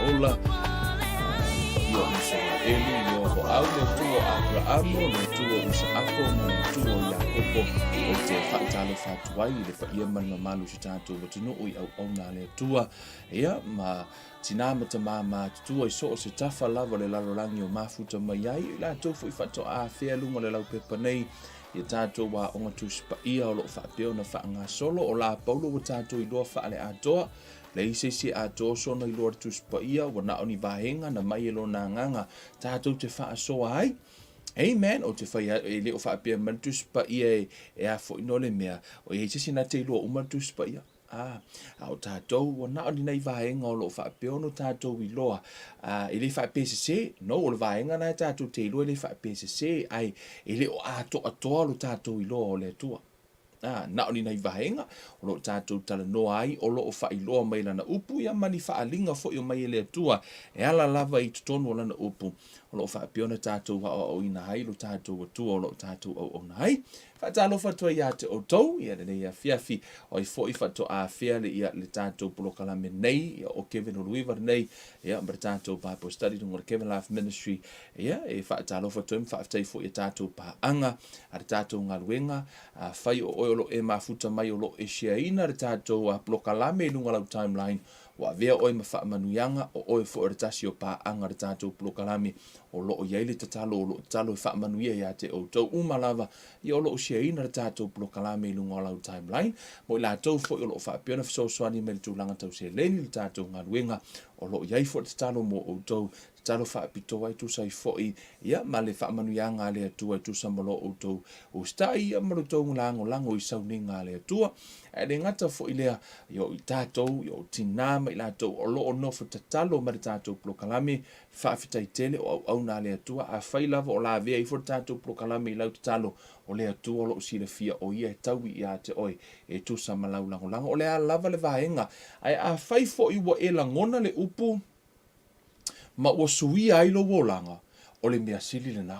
ola io Israeli io ho aule tuo Abramo le tuo Isaaco ma le tuo Jacobo o te whaatalo whatuai le whaia malu si tātou watino ui au na le tua ia ma tina mata mama tua i so o se tafa lava le lalolangi o mafuta mai ai la tofu i whato a whea lunga le lau pepa nei ia tātou wa onga tuspa ia o lo whaapeo na whaanga solo o la paulo wa tātou i loa whaale atoa le ise si atoa sona i loa tuspa ia wa na oni vahenga na mai e lo na nganga tātou te wha soa ai Amen o te whai e leo whaapea mantuspa ia e a fo inole mea o e se sina te loa umantuspa ia o tātou o na oni nei vahenga o lo whaapeo no tātou i loa e le whaapea se no o le vahenga na tātou te loa e le whaapea se ai e leo atoa lo tātou i loa o le atua na oni nei vahenga o lo tātou tala noa ai o lo o whai loa mai lana upu ia mani whaalinga fo i mai le atua e ala lava i tutonu o lana upu o lo whaapeo na tātou wa o ina hai lo tātou atua o lo tātou o na hai whaatalo whatua ia te o tau ia nei a fiafi o i fo i whato a fia le ia le tātou polokalame nei ia o Kevin o Luivar nei ia mara tātou Bible Study dunga Kevin Life Ministry ia e whaatalo whatua mwhaafitai fo i tātou paanga a tātou ngaruenga whai o oilo e mafuta mai o lo e shiaina re tātou polokalame lunga lau timeline wa vea oi mawha manuianga o oi fo eratasi o pa anga re tātou polokalame o lo o iaile tatalo o lo talo e wha manuia ia te o tau umalava i o lo o shiaina re tātou polokalame lunga lau timeline mo i la tau fo i o lo o wha piona fisosoani me le tūlanga tau se leni le tātou ngaruenga o lo o iai fo tatalo mo o tau talo wha pito ai tu sai fo i ia ma le wha manuianga le atua tu sa malo o tau o stai ia maro tau lango i sauninga le atua e le ngata fo i lea yo i tātou yo tina mai la tau o lo o nofo tatalo ma le tātou polokalame whaafitai tele o au na le atua a whai lava o la vea i fo tātou polokalame i lau tatalo o le atua o lo o sila fia o ia e tau i a te oi e tu sa malau lango o le a lava le vaenga ai a whai fo i wa e langona le upu ma ua suia ai lo wolanga o le mea sili le nā.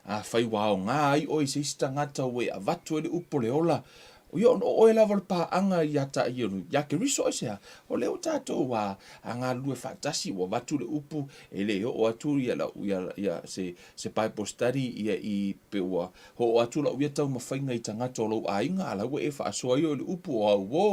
A whai wao ngā ai o i se ista ngata o e a vatu e le upo le ola. O ia o e lava le pā anga i ata i anu. Ia ke riso o sea. O leo tātou wa a ngā lue whaatasi o vatu le upu e le o atu ia se Bible Study ia i peua. Ho o atu la uia tau mawhainga i tangata o lau a inga ala ua e whaasoa i o le upu o au wo.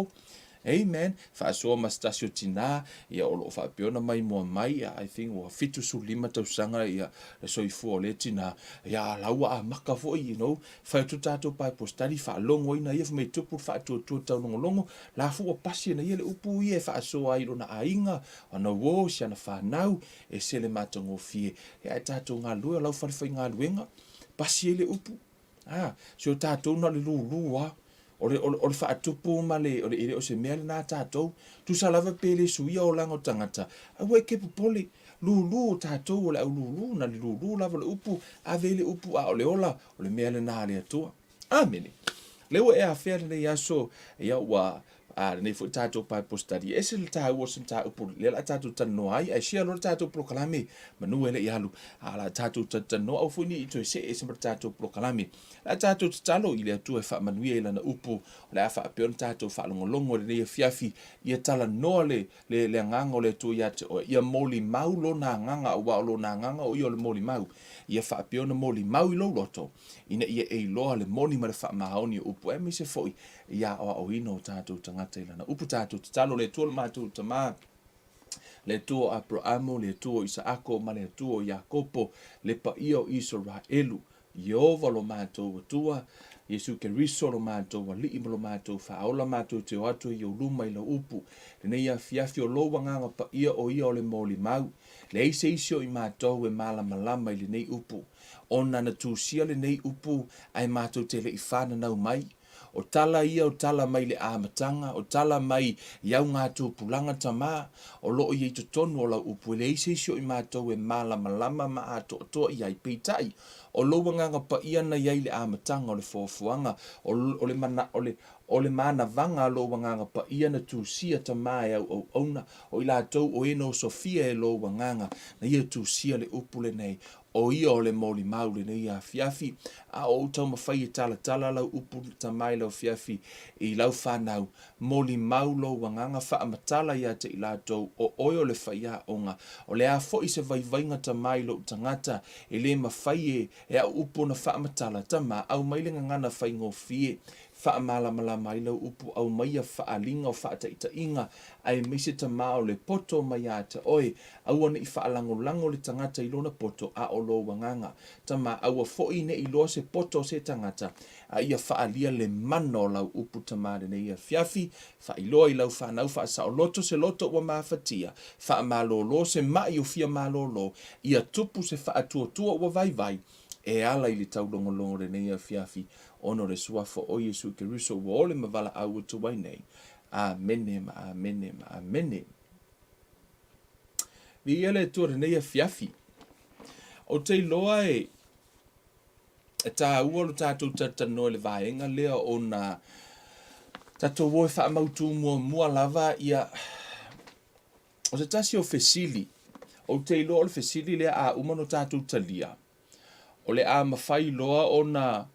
Amen. Whaasoa ma stasio tina ia o lo whaapiona mai mua mai I think o fitu su lima tau sanga ia le soifu o le tina ia laua a maka foi you know whaetu tātou Bible Study whaalongo ina ia whamei tupu whaetu tau longo la fu o pasi na ia le upu ia whaasoa i rona a inga ana wo si ana whanau e sele matango fie ia e tātou ngā lua lau whanawhai ngā luenga pasi e le upu so tātou na le lua o le whaatupu ma le o le ere o se mea le nā tātou tu sa lava pele suia o lango tangata a wai ke pupole lulu o tātou o le au lulu na le lulu lava le upu a vele upu a o le ola o le mea le nā le atua amene leo e a whea le Iesu ia ua nei fo tātou Bible Study e se le tāu o sem tāu upu le la tātou tano ai ai sia lo tātou polokalame manu ele i halu a la tātou tano au funi i toi se e se tātou polokalame la tātou talo i le atu e wha manuia i lana upu le a wha apeon tātou wha longolongo le nei fiafi ia tala noa le nganga o le atu ia te o ia moli mau lo na nganga o wa lo na nganga o ia le moli mau ia wha apeon moli mau i lo loto ina ia e loa le moli ma le wha mahaoni upu e mi se foi ia o ino tātou tangata i lana upu tātou talo le tuol mātou tamā le tuo Abramo, le tuo Isaako, ma le tuo Jakopo, le pa ia o Israelu. Iova lo mātou atua, Iesu ke riso lo mātou, wa li lo mātou, whaola mātou te o atu i o luma i la upu. Le nei a fiafi o loa nganga pa ia o le moli mau. Le eise isio i mātou e malama i le nei upu. Ona na tūsia le nei upu, ai mātou te le i whana nau mai. O tala ia o tala mai le amatanga, o tala mai iau ngā tūpulanga tamā, o loo i eito tonu o lau upu, le eise isio i mātou e malama ma ato toa i ai peitai, o loa nganga pa ia na iai le amatanga o le fuafuanga, o le mana, o o le mana vanga lo wanganga pa ia na tu sia ta mai au ona o ila tau o eno Sofia e lo wanganga na ia tu sia le upule nei o ia o le moli maule nei a fiafi a o tau mawhai e tala lau upule ta mai lau fiafi i lau whanau moli maulo wanganga wha amatala ia te ila tau o oio le whaia onga o le a fo i se vaivainga ta mai lo tangata e le mawhai e a upo na wha amatala ta ma au mailenga ngana whai ngō fie wha malama mai lau upu au maia wha alinga o wha ta inga ai mese ta mao le poto mai a te oe au ana i wha lango le tangata i lona poto a o lo wanganga ta ma au a fo i ne i loa se poto se tangata a ia wha alia le mano lau upu ta mare ne ia fiafi wha i loa i lau wha nau wha sa o loto se loto wa mawhatia wha malolo se mai o fia malolo ia tupu se wha atua wa vai e ala i le tau longo re ne ia fiafi ono le suafo o Iesu Keriso wa ole mavala au tu wai nei. Amene. Vi ele tu re nei fiafi. O te loa e ta ua lo tātou tatano le vaenga lea o na tātou woe wha mautu mua lava ia o se tasi o fesili. O te loa o le fesili lea a umano tātou talia. O le a mawhai loa o na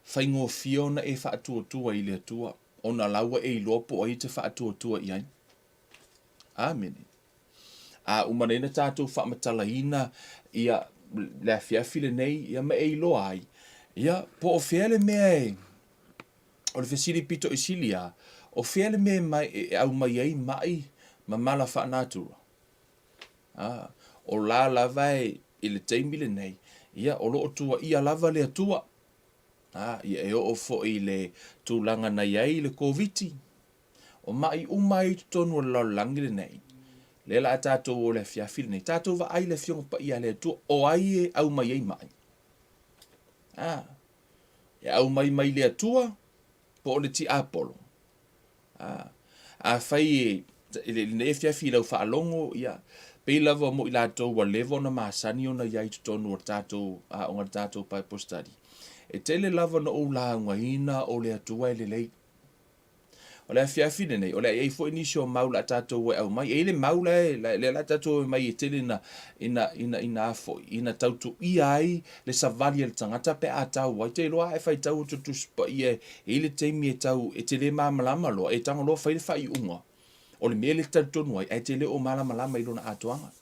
whaingo fio na e wha atua i le atua. O na laua e lopo o i te wha atua i ai. Amene. A umanena tātou wha matalaina ia le fiafile nei ia ma e loa ai. Ia po o fiale mea e o le fesili pito i silia o fiale mea mai e au mai ai mai ma mala faanaatura. O la lava e le teimile nei. Ia o loo tua ia lava le atua. Ia e o fo i le tūlanga na iai le COVID. O mai umai tonu o laulangi le nei. Le la tātou o le fiafile nei. Tātou wa ai le fionga pa ia le atua o ai e au mai ai mai. E au mai le atua po o le ti apolo. A fai e le fiafile au whaalongo ia pei lava mo i lātou wa levo na masani o na iai tonu o tātou o ngā tātou pai postari. E tele lava na o la ngaina o le atua e le lei. O le fiafine nei, o le ei fo inisio maula tātou e au mai. E le maula e, le la tātou mai e tele ina afo, ina tautu i ai le savali le tangata pe a tau. Wai te loa e fai tau tutuspa i e le teimi e tau e tele mamalama loa, e tanga loa fai le fai unga. O le mele tantonu ai, e tele o malama i lona atuanga.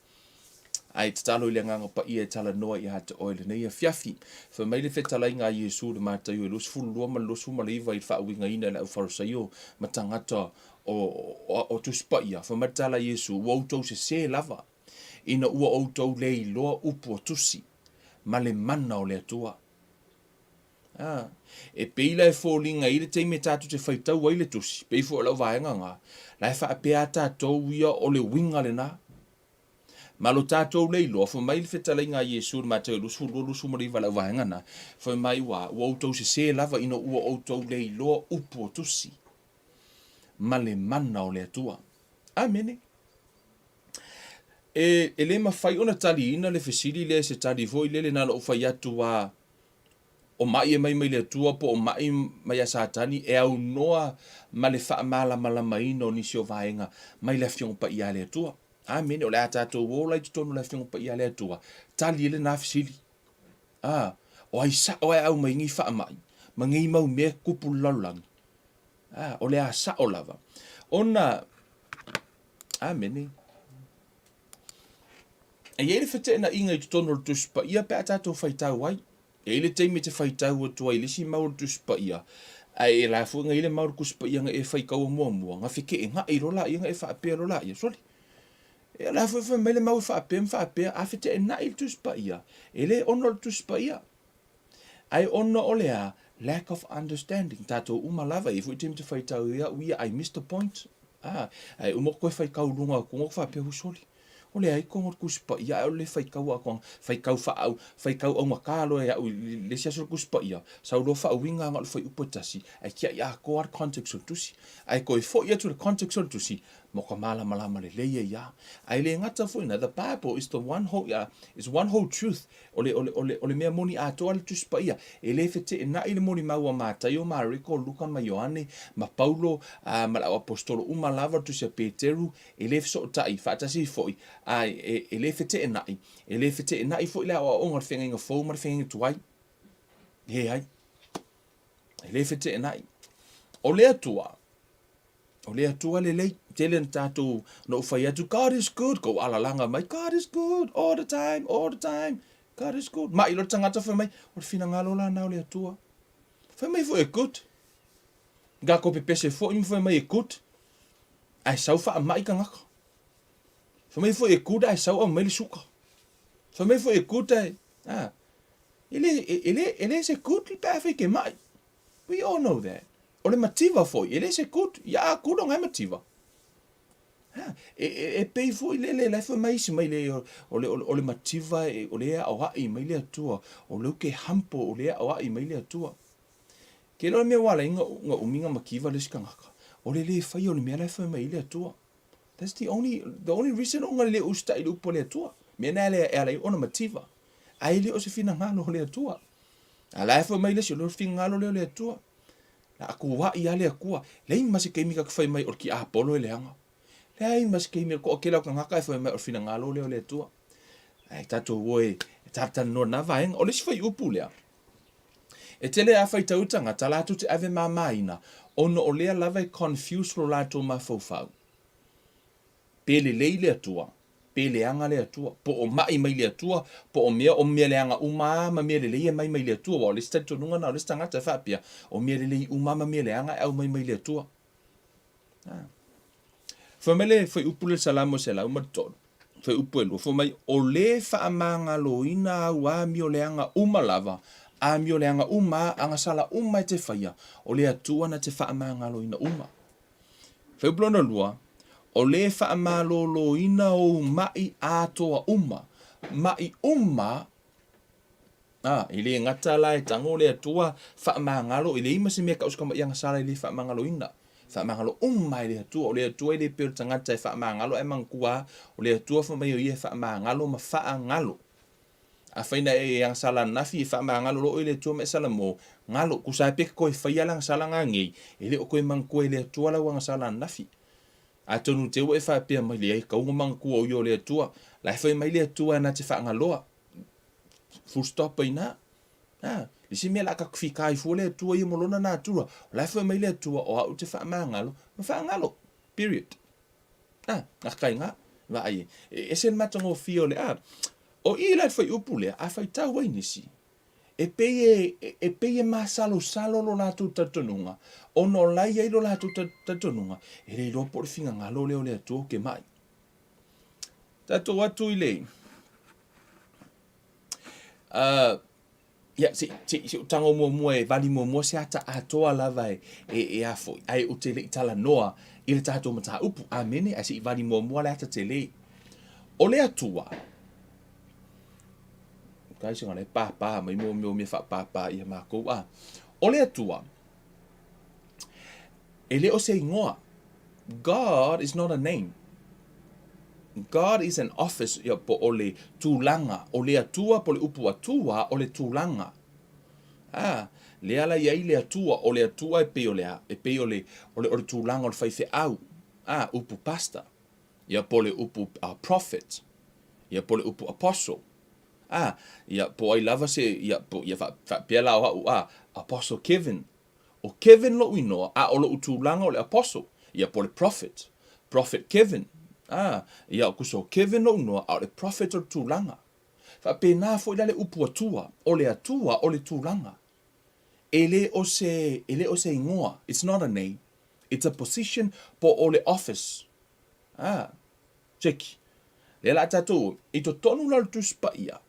Ai te talo i le nganga pa i e tala noa i hata oile nei a fiafi. Fa mai le whetalai ngā Iesu le mātai o e lusu fulu lua ma lusu ma le iwa i whaawinga ina le au wharusai o ma tangata o tuspa ia. Fa mai tala Iesu ua outou se lava. Ina ua outou le i loa upu o tusi. Ma le mana o le atua. E peila e fōlinga i le teime tātu te whaitau ai le tusi. Pei fo lau vaenga ngā. Lai wha apea tātou ia o le winga le nā. Malo tātou leilo, fo mai le whetalai ngā Iesu le mātou lusu mari wala vaenga na. Fo mai ua outou se lava ina ua outou leilo upu o tusi. Ma le mana o le atua. Amene. E le mawhai ona tali ina le fesiri le se tali voi le nana o whai atu a o mai e mai le atua po o mai a Satani e au noa ma le wha malama ino nisi o vaenga mai le fiong pa ia le atua. Amene o le atatou o lai tonu la fionga pa ia le atua. Tali ele na fisili. O ai sa o ai au mai ngi wha mai. Ma ngi mau mea kupu laulang. O le a sa o lava. Ona, amene. E ele whate na inga i tonu le tuspa ia pe atatou whaitau ai. E ele teime te whaitau o tua i lisi mau le tuspa ia. Ai e la fuanga ile mau le kuspa ia nga e whaikau mua. Nga whike e nga i rola ia nga e whaapea rola ia. Soli. E la foi mele mau fa pe a fete na il tuspa ia ele ono tuspa ia ai ono olea lack of understanding tato uma lava if we team to fight out we I missed the point ai umo ko fai kau lunga ko fa pe husoli ole ai ko kuspa ia ole fai kau a ko fai kau o makalo ia le sia so kuspa ia sa lo fa winga ngal fai upotasi ai kia ia ko ar context tusi ai ko fo ia to the context tusi mo ka malama le leia ia. Ai le ngata foina, the Bible is the one whole truth. Ole mea moni atoa le tuspa ia. E le fete e na ile moni maua mātai o Mariko, Luka ma Ioane, ma Paulo, ma la apostolo umalava tusia Peteru, e le so tai, fatasi foi. Ai, e le fete e nai. E le fete e nai foi le awa onga whenga fau, ma whenga tuai. He ai. E le fete e nai. O le atua le lei, tele tatou no whai atu, God is good, go ala langa mai, God is good, all the time, God is good. Mai lo tangata whai mai, o whina ngalo la nao le atua. Whai mai fo e good. Ga ko pepese fo im whai mai e good. Ai sau wha mai ka ngaka. Whai mai fo e good, ai sau au mai le suka. Whai mai fo e good, ai, ele se good li pēwhi ke mai. We all know that. O le mativa foi, ele se good, ya good on mativa. E pei foi le foi mai si mai le o le mativa o le au hai mai le atua, o le ke hampo o le au hai mai le atua. Ke lo me wala nga uminga makiva le skangaka. O le fai o le mea le foi mai le atua. That's the only reason o nga le usta i lupo le atua. Me na le ala ona mativa. Ai le o se fina ngalo le atua. Ala foi mai le si lo fina ngalo le atua. Na aku wa ia le akua. Lei masi keimi ka whai mai o ki Apollo e leanga. Lei masi keimi ko ke lau ka ngaka e whai mai o fina ngalo leo le tua. Ai tato woe, e tatan no na vaenga, o le si whai upu lea. E tele a whai tautanga, talatu te ave mamaina, ono o lea lava e confuse lo lato ma faufau. Pele lei le atua, pele anga le atua, po o mai mai le atua, po o mea le anga umama mea le leia mai le atua, wa o le stato nunga na o le stangata whapia, o mea le lei umama mea le anga au mai le atua. Whamele whai upu le salamo se lau matolo, whai upu e lua, whamai o le whaamanga lo ina au a mio le anga umalava, a mio le anga uma, anga sala uma e te whaia, o le atua na te whaamanga lo ina uma. Whai upu lona lua, o le whaamalo ina o mai atoa uma. Mai uma, i le ngata la e tango le atua whaamangalo, i le ima se mea kauskama i anga sala i le whaamangalo ina. Whaamangalo uma i le atua, o le atua i le peo tangata e whaamangalo e mangkua, o le atua whamai o i e whaamangalo ma whaangalo. A whaina e anga sala nafi i whaamangalo lo i le atua me sala mo, ngalo, kusai peke koe whaialang sala ngangei, i le o koe mangkua i le atua lau anga sala nafi. A tonu te ue whapea mai le ai kaunga mangkua o i o le atua, lai whai mai le atua na te whaangaloa. Full stop i nā. Lisi mea laka whikai fua le atua i molona nā atua, lai whai mai le atua o au te whaamangalo, ma whaangalo, period. Ngakai ngā, vai, e sen matango fio le o i lai whai upu le, a whai tau wai nisi. E peye masalo lo latu tatonunga. Ono lai ai lo latu tatonunga. E rei ropo le finga ngalo leo le atua ke mai. Tato watu i lei. Si utango mua e vali mua se ata atoa lava e afo. Ai o te le tala noa i le tato mata upu. Amene, ai si vali mua le ata te le. O le atua. Kai singa le papa mai mo me fa papa ia mako o le atua ele o se ngoa God is not a name. God is an office ia po ole tulanga o le atua po le upu atua o le tulanga le ala ia le atua o le atua e pe ole tulanga o le faife au upu pastor ia po le upu prophet ia po le upu apostle ia po ai lava se ia po ia fa pela apostle Kevin o Kevin lo ino o lo utulanga o le apostle ia po le prophet Kevin ia kuso Kevin lo ino o le prophet o tulanga fa pena fo le upu atua o le tulanga ele o se ngoa. It's not a name, it's a position po o le office check le la tatu i to tonu la tuspa ia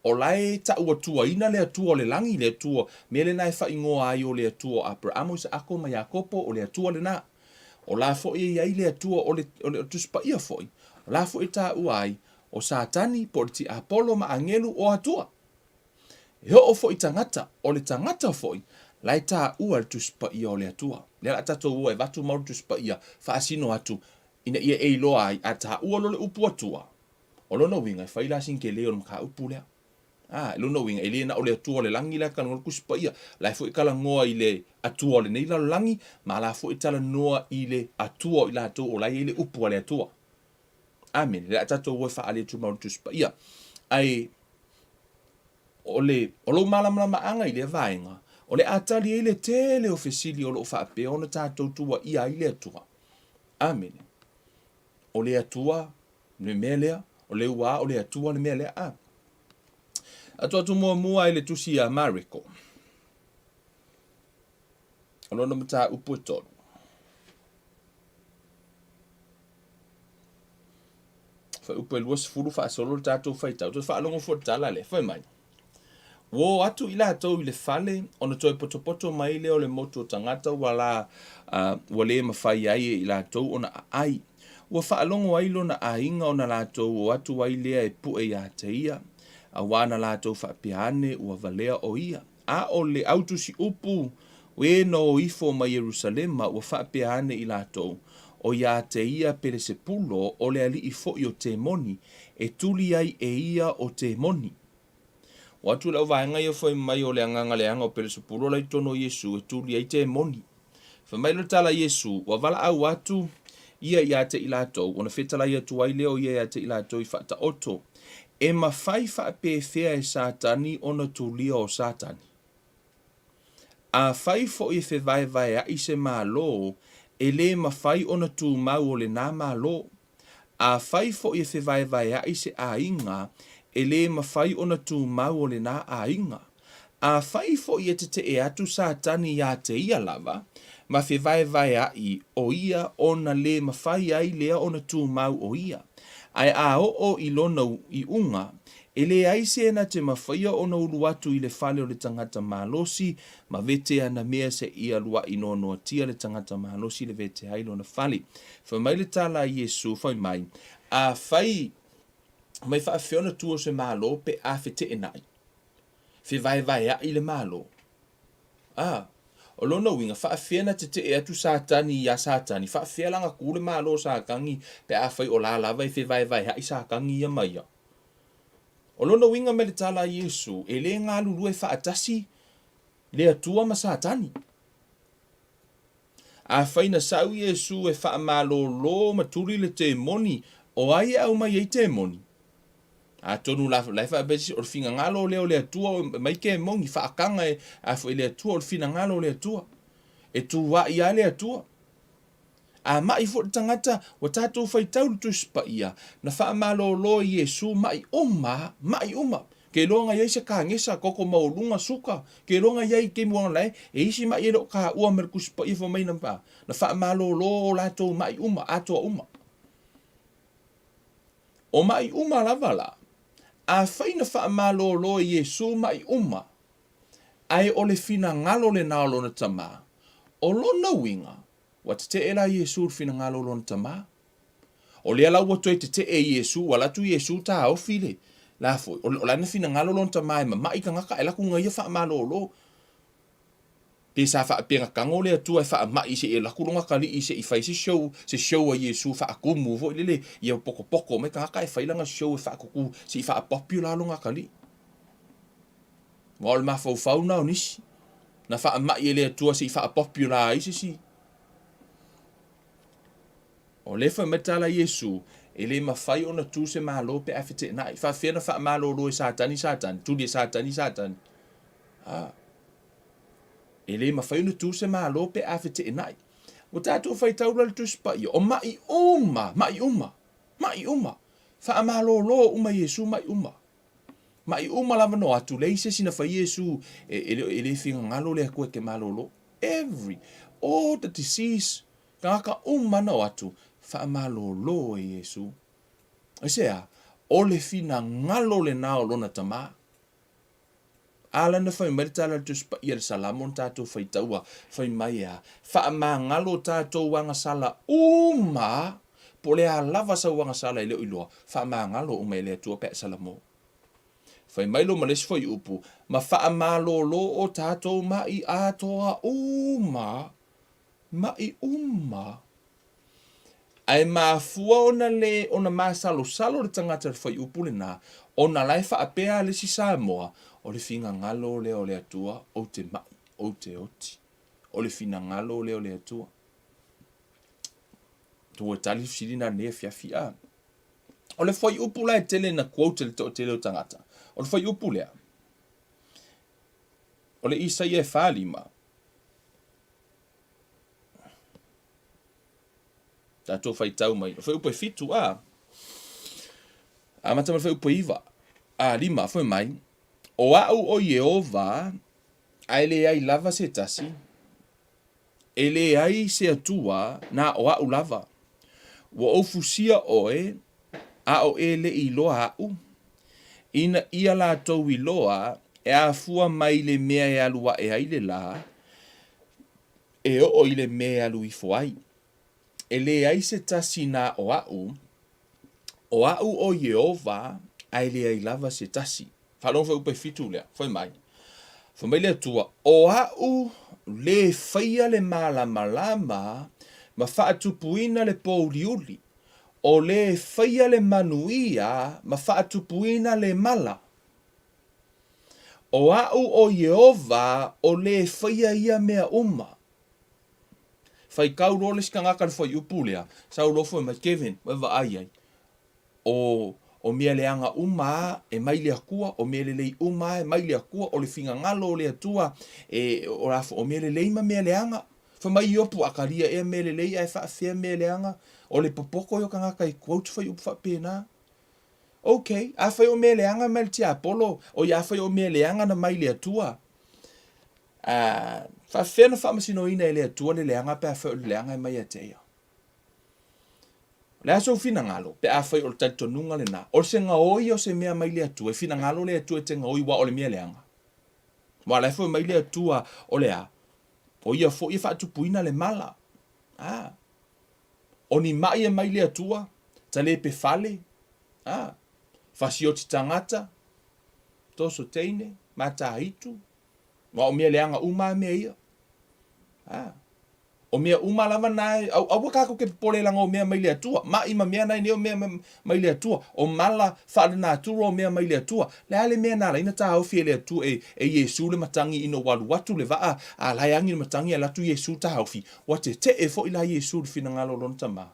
o lai ta ua tua ina le atua o le langi le atua me le nai wha ingoa ai o le atua Abraham isa ako ma Yakopo o le atua le na o la fo i ai le atua o le tuspa ia foi o la fo i ta ua ai o Satani po ti Apollo ma angelu o atua o fo i tangata o le tangata foi lai ta ua le tuspa ia o le atua Le la tatou e vatu mau tu spa ia faasino atu ina ia e loa ai ata ua le upu atua. O lona winga e faila sin ke leo ka upu lea. Lona winga e le na o le atua le langi la kan ku spa ia. La fu kala ngoa i le atua le nei la langi ma la fu tala noa i le atua i la atua o la i le upu le atua. Amen. Le tatou e fa ale tu mau tu spa ia. Ai o lo malamala anga i le vaenga. O le atali e le tele o fesili o lo fa pe ona tatou tua ia i le atua. Amen. O le atua le melea o le ua o le atua le melea atua tu mua i le tusi a Mariko. O lona mata upu e tolu. Fa upu e luas fulu fa solo le tatou faitau. Tu fa alongo fo tala le fa mai. Wo atu ila tau i le fale ona toi potopoto mai le o le motu o tangata wala wale mawhai ai i la tau ona ai. Ua whaalongo ai lona a inga ona la tau o atu ai lea e pu e a te ia. A wana la tau whapiane ua valea o ia. A o le autu si upu we no ifo ma Jerusalema ua whapiane i la tau. O ia te ia pere se pulo o le ali ifo i o te moni e tuli ai e ia o te moni. Watu lau vaenga ia foi mai o le anganga le anga o pere se pulo lai tono Iesu e tuli ai te moni. Fa mai lo tala Iesu wa vala au watu ia te ilato ona fetala ia tuai leo ia te ilato i fata oto. E mawhai wha pe fea e Satani ona tulia o Satani. A whai fo i fe vai a i se malo e le mawhai ona tu mau o le nā malo. A whai fo i fe vai a i se a inga e le mawhai ona tu mau o le nā a inga. A whai fo i te e atu Satani ia te ia lava, ma fe vai a i o ia ona le mawhai ai lea ona tu mau o ia. Ai a o i lona i unga, e le aise na te mawhaia ona ulu atu i le whale o le tangata malosi, ma vete ana mea se ia lua i nono tia le tangata malosi le vete hai lona whale. Fa mai le tala Iesu, fai mai, a whai mai wha whiona tua se malo pe a fe te enai. Fe vai a i le malo. O lona winga wha whiona te e atu Satani ia Satani. Wha whialanga kule malo sa kangi pe a whai o la lava i fe vai a i sa kangi ia mai. O lona winga me le tala Iesu e le ngā lulu e wha atasi le atua ma Satani. A whai na sau Iesu e wha malo lo maturi le te moni o ai au mai e te moni. A tonu la fa besi o finga ngalo le atua mai ke mongi fa kanga e a fo le atua o fina ngalo le atua e tu wa ia le atua a mai fo tangata o tatu fai tau tu spa ia na fa malo lo Iesu mai uma ke longa ye se ka ngesa koko maulunga suka ke longa ye ke mo lai e isi mai e lo ka ua merkus pa i fo mai na fa malo lo la to mai uma ato uma o mai uma la vala a faina wha malo lo Iesu mai uma. Ai o le fina ngalo le nao na tama. O lona winga, wa te ela Iesu fina ngalo lona tama. O le ala wato te e Iesu, wala tu Iesu ta au file. La fo, o la na fina ngalo lona tama, ma mai ka ngaka ela kunga ia wha malo lo. Pe sa wha penga kango le atua wha mai se e lakulunga kali i se i fai se show a Iesu wha akumu vo lele ia poko me ka ngaka e whailanga show e wha kuku se i wha popular lunga kali. Wal ma fau na onisi. Na wha mai le atua se i wha popular i se si. O le wha metala Iesu e le mawhai ona tu se malo pe afete na i wha whiana wha malo lo e Satani, tu le Satani. E le mawhai ona tu se malo pe afete enai. O tātou whai taura le tu spa ia. O mai uma. Wha malo lo uma Iesu mai uma. Mai uma lava no atu le ise sina whai Iesu e le whinga ngalo le koe ke malo lo. All the disease kaka no atu wha malo lo e Iesu. E sea, o le whina ngalo le nao lona tama. Ala na whai maritala tu spa ia salamon tātou whai taua whai mai a. Wha ma ngalo tātou wanga sala uma po le a lava sa wanga sala i leo iloa. Wha ma ngalo uma i lea tua pe salamo. Whai mai lo malesi whai upu. Ma wha ma lo o tātou mai atoa uma. mai ai mafua ona masalo le tangata le fai upu le nā, ona lai whaapea le si Samoa, o le finga ngalo o le atua, o te mai, o te oti. O le fina ngalo o le atua. Tua tali sirina ne fiafia. O le fai upu la e tele na quote le to tele o tangata. O le fai upu lea. O le Isaia e whalima. Tato fai tau mai. O fai upu e fitu a. A matama fai upu iwa. A lima fai mai. O au o Yehova ai le ai lava se tasi. E le ai se atua na o au lava. Wa o fusia oe a o e le i loa au. Ina ia la tau i loa e a fua mai le mea e alua e aile la e o i le mea alu i foai. E le ai se tasi na o au o Yehova ai le ai lava se tasi. Whalong fai upe fitu lea, fai mai. Fai mai lea tua, o au le faia le malama ma whaatupuina le pouliuli. O le faia le manuia ma whaatupuina le mala. O au o Yehova o le faia ia mea uma. Fai kauro le skangaka le fai upulea. Sau lofo mai Kevin, wewa ai. O mea leanga uma e mai le akua, o mea le lei uma e mai le akua, o le finga ngalo o le atua, o rafo o mea le leima mea leanga. Fa mai iopu akaria e mea le lei e whaafea mea leanga, o le popoko yo kangaka i quote fai upa pēnā. Ok, a fai o mea leanga mai le tia Apollo, o ia fai o mea leanga na mai le atua. Whaafea na whaamasino ina e le atua le leanga pe a fai o le leanga e mai atea. Le aso fina ngalo, pe a fai o le talitonunga le nā. O se ngaoi o se mea mai le atua, e fina ngalo le atua e te ngaoi wa o le mea leanga. Wa le fai mai le atua o le a. O ia fo ia whaatupuina le mala. O ni mai e mai le atua, ta le pe fale. Fasio ti tangata, toso teine, mata hitu. Wa o mea leanga uma mea ia. O mea uma lava nai, au wakako ke pole langa o mea mai le atua. Ma ima mea nai ne o mea mai le atua. O mala faanaatura o mea mai le atua. Le ale mea nala, ina ta haufi le atua e Iesu le matangi ino walu watu le vaa. A laiangi le matangi e latu Iesu ta haufi. Wate te e fo ila Iesu le fina ngalo lon tama.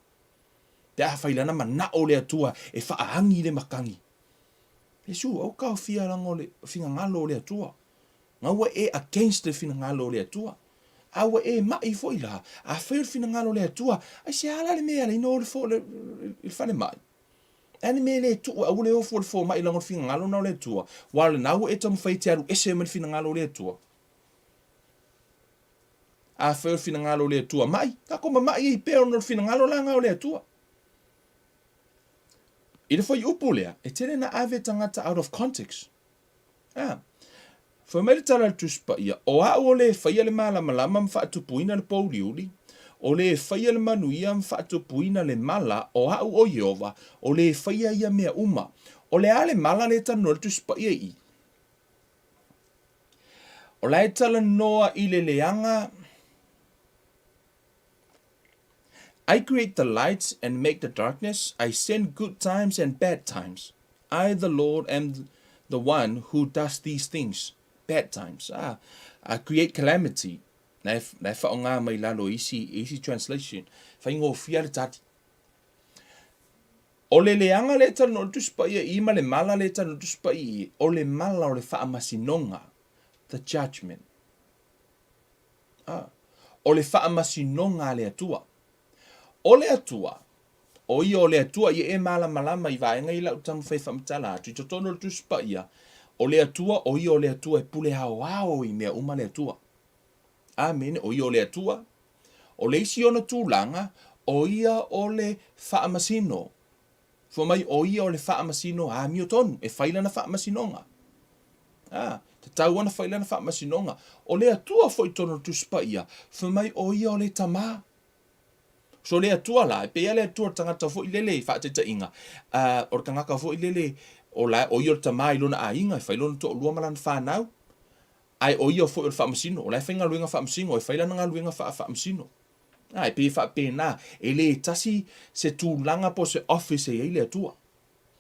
Te a failana mana o le atua e faahangi le makangi. Iesu, au kao fia lango le fina ngalo le atua. Ngaua e against le fina ngalo le atua. Awa e mai foi la. A fer fina ngalo le atua. Ai se ala le mea le ino le fo le fane mai. Ani me le tu a ule o fo mai lango fina ngalo na le atua. Wale na e tam fai te alu ese me fina ngalo le atua. A fer fina ngalo le atua mai. Ka koma mai i pe no fina ngalo la ngalo le atua. Ina foi upulea. E tele na ave tangata out of context. Fa mai tala tuspa ia o a o le faia le malama mfaatupuina le pouliuli o le faia le manuia mfaatupuina le mala o a o Yehova o le faia ia mea uma o le ale mala le tano tuspa ia I o le tala noa I le leanga I create the lights and make the darkness. I send good times and bad times. I, the Lord, am the one who does these things. Bad times. I create calamity. Nai whaonga mai lalo easy translation. Whaingo fia le tati. O le leanga le tano tuspa ia ima le mala le tano tuspa ia. O le mala o le whaamasinonga. The judgment. O le whaamasinonga le atua. O le atua. O ia o le atua ia e mala malama I vaenga I lau tamu whai whamatala. Tu totono tuspa ia. O le atua, o ia o le atua e pule hao I mea uma le atua. Amen. O ia o le atua. O le isi ona tūlanga, o ia o le whaamasino. Fo mai o ia o le whaamasino a mio tonu, e whailana whaamasinonga. Te tau ana whailana whaamasinonga. O le atua foi tono tuspa ia, fo mai o ia o le tamā. So le atua la, e pea le atua tangata fo I lele I whaateta inga. O le tangaka fo I lele, o la o ia tamā I lona a inga, I whailona to o lua malana whanau. Ai o ia fo I le whaamasino, o la whainga luenga whaamasino, o I whailana ngā luenga whaamasino. Ai pe fa pena ele tasi se tūlanga po se office e ile atua.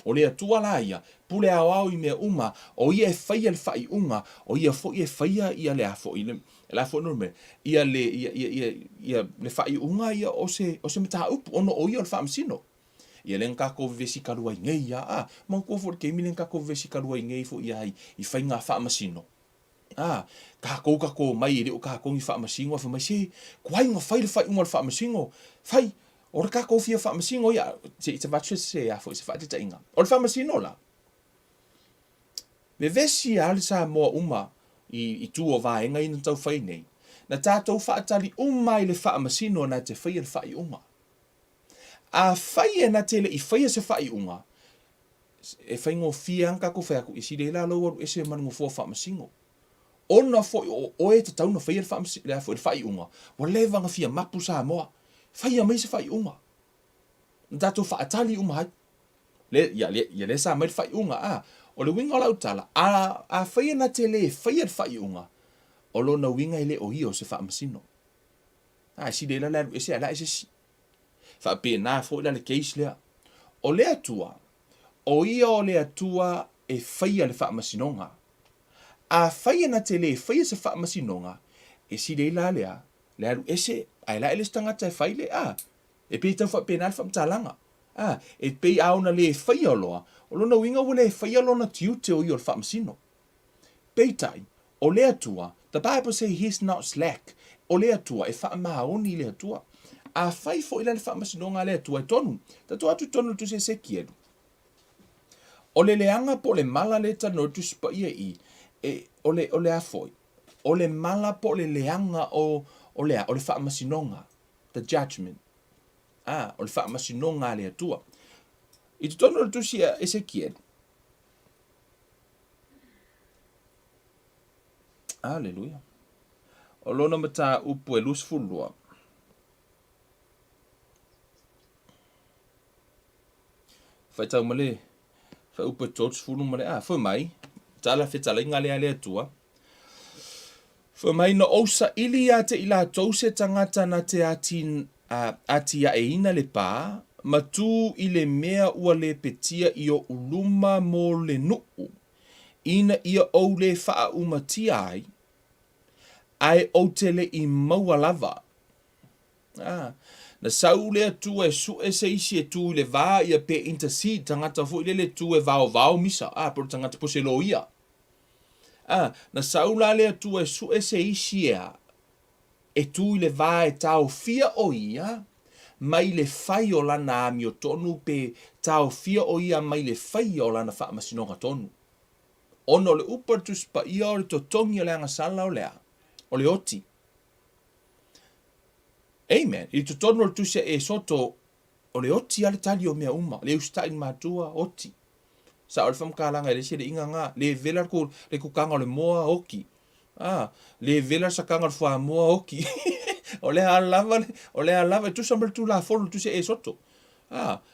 O le atua la ia, pule au I mea uma, o ia e whaia le whai unga, o ia fo ia whaia ia le afo ile, le afo nume, ia le whai unga ia o se mata upu, ono o ia le whaamsino. Ia le ngako vesi karua I ngei ia, ma ko fo ke mi le ngako vesi karua I ngei fo ia I whainga whaamasino. Ka ko mai ele o ka ko I whaamasingo, fa mai se, kuai ngā whai le whai unga le whaamasingo, whai, o re ka ko fia whaamasingo ia, te watu se a fo, se whati ta inga. O le whaamasino la. Me vesi a le sa moa uma I tu o vaenga I na tau whai nei. Na tātou whaatali umai le whaamasino na te whai le whai unga. A whai e na te le I whai se whai unga, e whai ngō fia anka ko whai aku, I si le la loa e se manu ngō fua whaamasingo. Ona fo o e te tauna whai le whai unga, wa lewanga fia mapu sa moa, whai a mai se whai unga. Tātou whaatali uma hai. Ia le sa mai whai unga, o le winga o lau tala, a whai na te le whai unga, o lo na winga I le o hio se whaamasino. Si le la la e se ala e se si. Wha pe na fo ila le keis lea. O le atua, o ia o le atua e whai le whaamasinonga. A whai na te le whai se whaamasinonga, e si le la lea, le aru ese, ai la ele stangata e whai le, e pe tau wha pe na le whaamtalanga. E pe auna le whai aloa, o lona winga wale e whai alona tiu te o I o le whaamasino. Peitai, o le atua, the Bible say he's not slack, o le atua e whaamaoni le atua. A whai fo ila le whaamasinonga le atua e tonu, tato atu tonu tu se kiedu. O le leanga po le mala le tano tu spa ia I, o le afoi, o le mala po le leanga o le whaamasinonga, the judgment. O le whaamasinonga le atua. I te tono tu si Ezekiel. Aleluia. O lona mata upu e lusfulua. Fai tau male, fai upu e tots fulu male, fai mai, tala fetala inga lea le atua. Fai mai no osa ili a te ila tause tangata na te ati a e ina le pā, matu I le mea ua le petia I o uluma mo le nuu, ina ia o le wha umatia ai o te le I maua lava. Na sau le atua e su e se isi e tu le vā ia pe intercede tangata fu ile le tu e vao misa, pero tangata po se lo ia. Na sau la le atua e su e se isi e tu le vā e tau fia o ia, mai le whai o lana ami o tonu pe tau fia o ia mai le whai o lana whaamasinonga tonu. Ono le upartus pa ia o le totongi o le angasala o lea, o le oti. Amen. I to tonu tu se e soto o le oti ale tali o mea uma, le ustai matua oti. Sa o le whamkalanga e le se le inga ngā, le velar ko le kukanga o le moa oki. Le velar sa kanga le wha moa oki. O le halava, tu sambar tu la folo tu se e soto.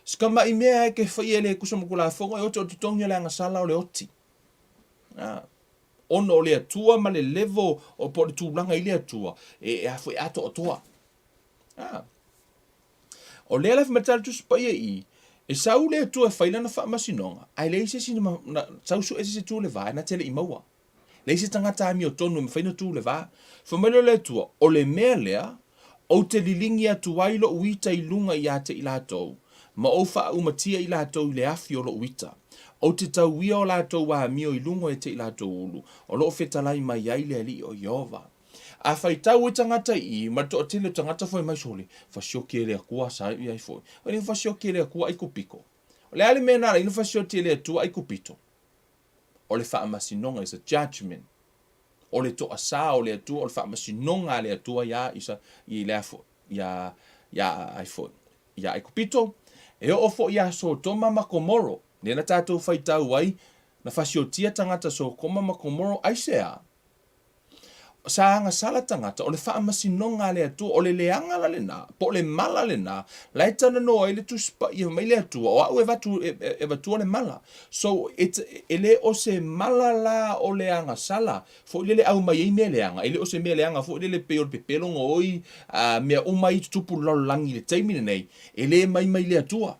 Skama I mea e ke whai e le kusamaku la fonga e oto o tutongi le angasala o le oti. Ono o le atua ma le levo o po le tūlanga I le atua, e hafo e ato o toa. O le alaf matal tu spaya I, e sau le atua e whaina na whaamasinonga, ai le ise sini sau su ese se tu le vai na tele I maua. Le ise tangata ami o tonu me whaina tu le vai. Whamelo le atua, o le mea lea, o te lilingi atu wailo uita I lunga I ate I lātou, ma o wha umatia I lātou I le afi o lo uita. O te tau ia o lātou wa mio I lunga e te I lātou ulu, o lo whetalai mai ai le ali o Iova. A whai tau e tangata I, ma to tele tangata foi mai sole, whasioke le akua sa I ai foi. O ni whasioke le akua I kupiko. O le ale mena ina whasioke le atua I kupito. O le whaamasinonga is a judgment. O le toa sa o le atua, o le whaamasinonga le atua ia isa I le afo, ia ai foi. Ia ai kupito, e o fo ia so toma makomoro, nena tātou whai tau ai, na whasiotia tangata so koma makomoro ai sea. saanga sala tangata o le whaamasinoga le atua o le leanga la le nā po le mala le nā lai tana no ai le tuspa ia mai le atua o au e vatua le mala so ele o se mala la o le anga sala fo le aumai ai mea leanga ele o se mea leanga fo le pe o le pepelo ngoi mea umai tupu langi le taimine nei ele mai le atua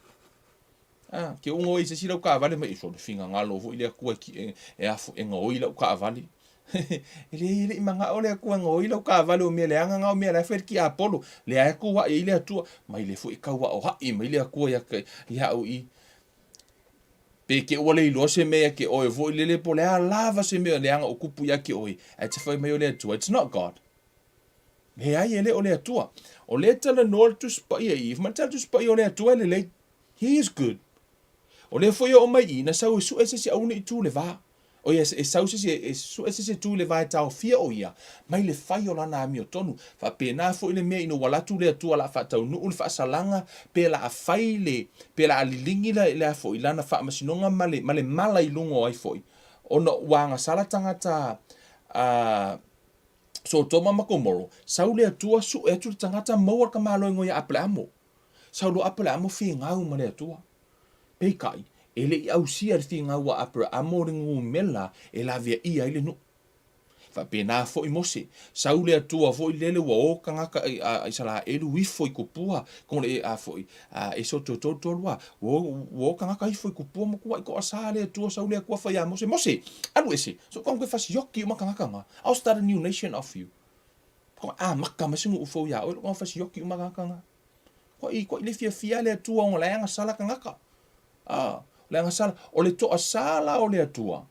ke ungo i se sila ka vale mai so le finga ngalo fo ile ku ki e afu e ngoi la ka vale ele manga ole ku ngoi la ka vale o me le anga ngao me la fer ki apolo le a ku wa ile atua mai le fo e ka wa o ha i mai le ku ya o i pe ke ole i lo se me ke o vo ile le pole a lava se me le anga o kupu ya ke oi e te fai mai ole atua it's not God le ai ele ole atua o le tala no tu spa ia i ma tala tu spa ole atua le he is good o le foi o mai ina sau su ese au ni tu le va o ia e sau se su ese tu le va tau fia o ia mai le fai o lana mi o tonu fa pena fo ile me ino wala tu le tu ala fa tau nu ul fa salanga pe la fai le pe la lilingi la fo ilana fa masinonga male mala i lungo ai foi ona wanga sala tangata so toma makomoro sau le tua su e tu tangata mo ka malo ngo ya aplamo sau lo aplamo fi ngau male tua peikai ele au sia le finga wa apra amoringu mela e la via ia ile no fa pena fo i mose saule atua fo i lele wa o kanga ka ai sala elu wi fo i kupua kon e a fo e so to wa wo kanga ka i fo i kupua mo ko ko asale atua saule ko fa ya mose alu ese so kon ko fa yoki ma kanga I'll start a new nation of you ko maka masingu fo ya o kon fa yoki ma kanga ko le fia le atua on la nga sala kanga le anga sala o le toa sala o le atua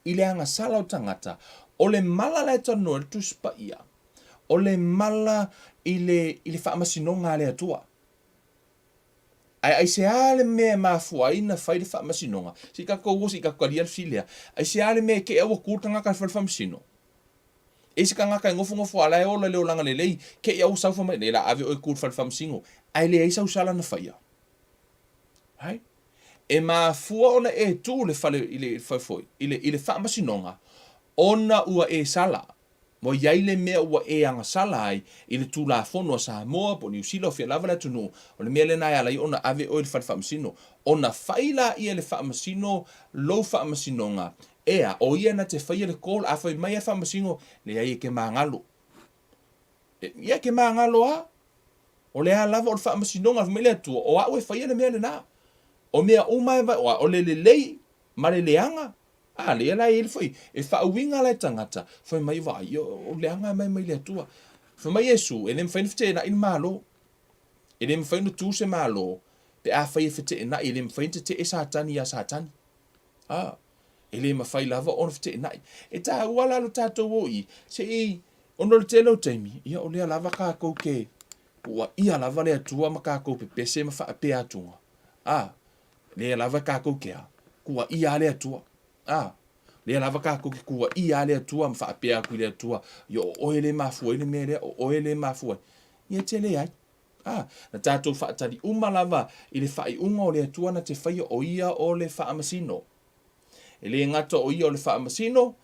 i le anga sala o tangata o le mala le tano le tuspa ia o le mala i le whaamasinonga le atua ai se ale me mafua ina fai le whaamasinonga si ka kou si ka kalia filia ai se ale me ke ewa kūtanga ka whamasino e si ka ngaka ngofu ala e ola leo langa lelei ke ia usau whamai le la ave o kūt whamasingo ai le eisa usala na whaia hai e mafua ona e tu le fale ile foi ile whaamasinonga ona ua e sala mo yaile mea ua e anga sala ai ile tu la fono sa moa po New Zealand fia lava la tunu o le mea le nai ala i ona ave o le whamasino ona faila i le whamasino lo whamasinonga ea o ia na te whaia le kol a whai mai a whamasino le ai ke maangalo ia ke maangalo o le a lava o le whamasinonga me le atua o a ue whaia le mea le na o mea aumai o le lei ma le leanga le la ele foi e fa winga la tangata foi mai vai o leanga mai le tua foi mai Iesu ele me fite na in malo ele me fite tu se malo pe a fai fite na ele me fite te Satani ya Satani ele me fai lava on fite na e ta wala lo tato woi se i ono le telo temi ia o le lava ka ko ke wa ia lava le tua ma ka ko pe pese ma fa pe atunga le lava ka ko ke ku ia le tua le lava ka ko ku ia le tua ma fa pe ku le tua yo o ele mafu ele mele o ele mafu ye tele ai na tato fa tali lava ile fa I unga o le tua na te fai o ia o le fa amasino ele ngata o ia o le fa amasino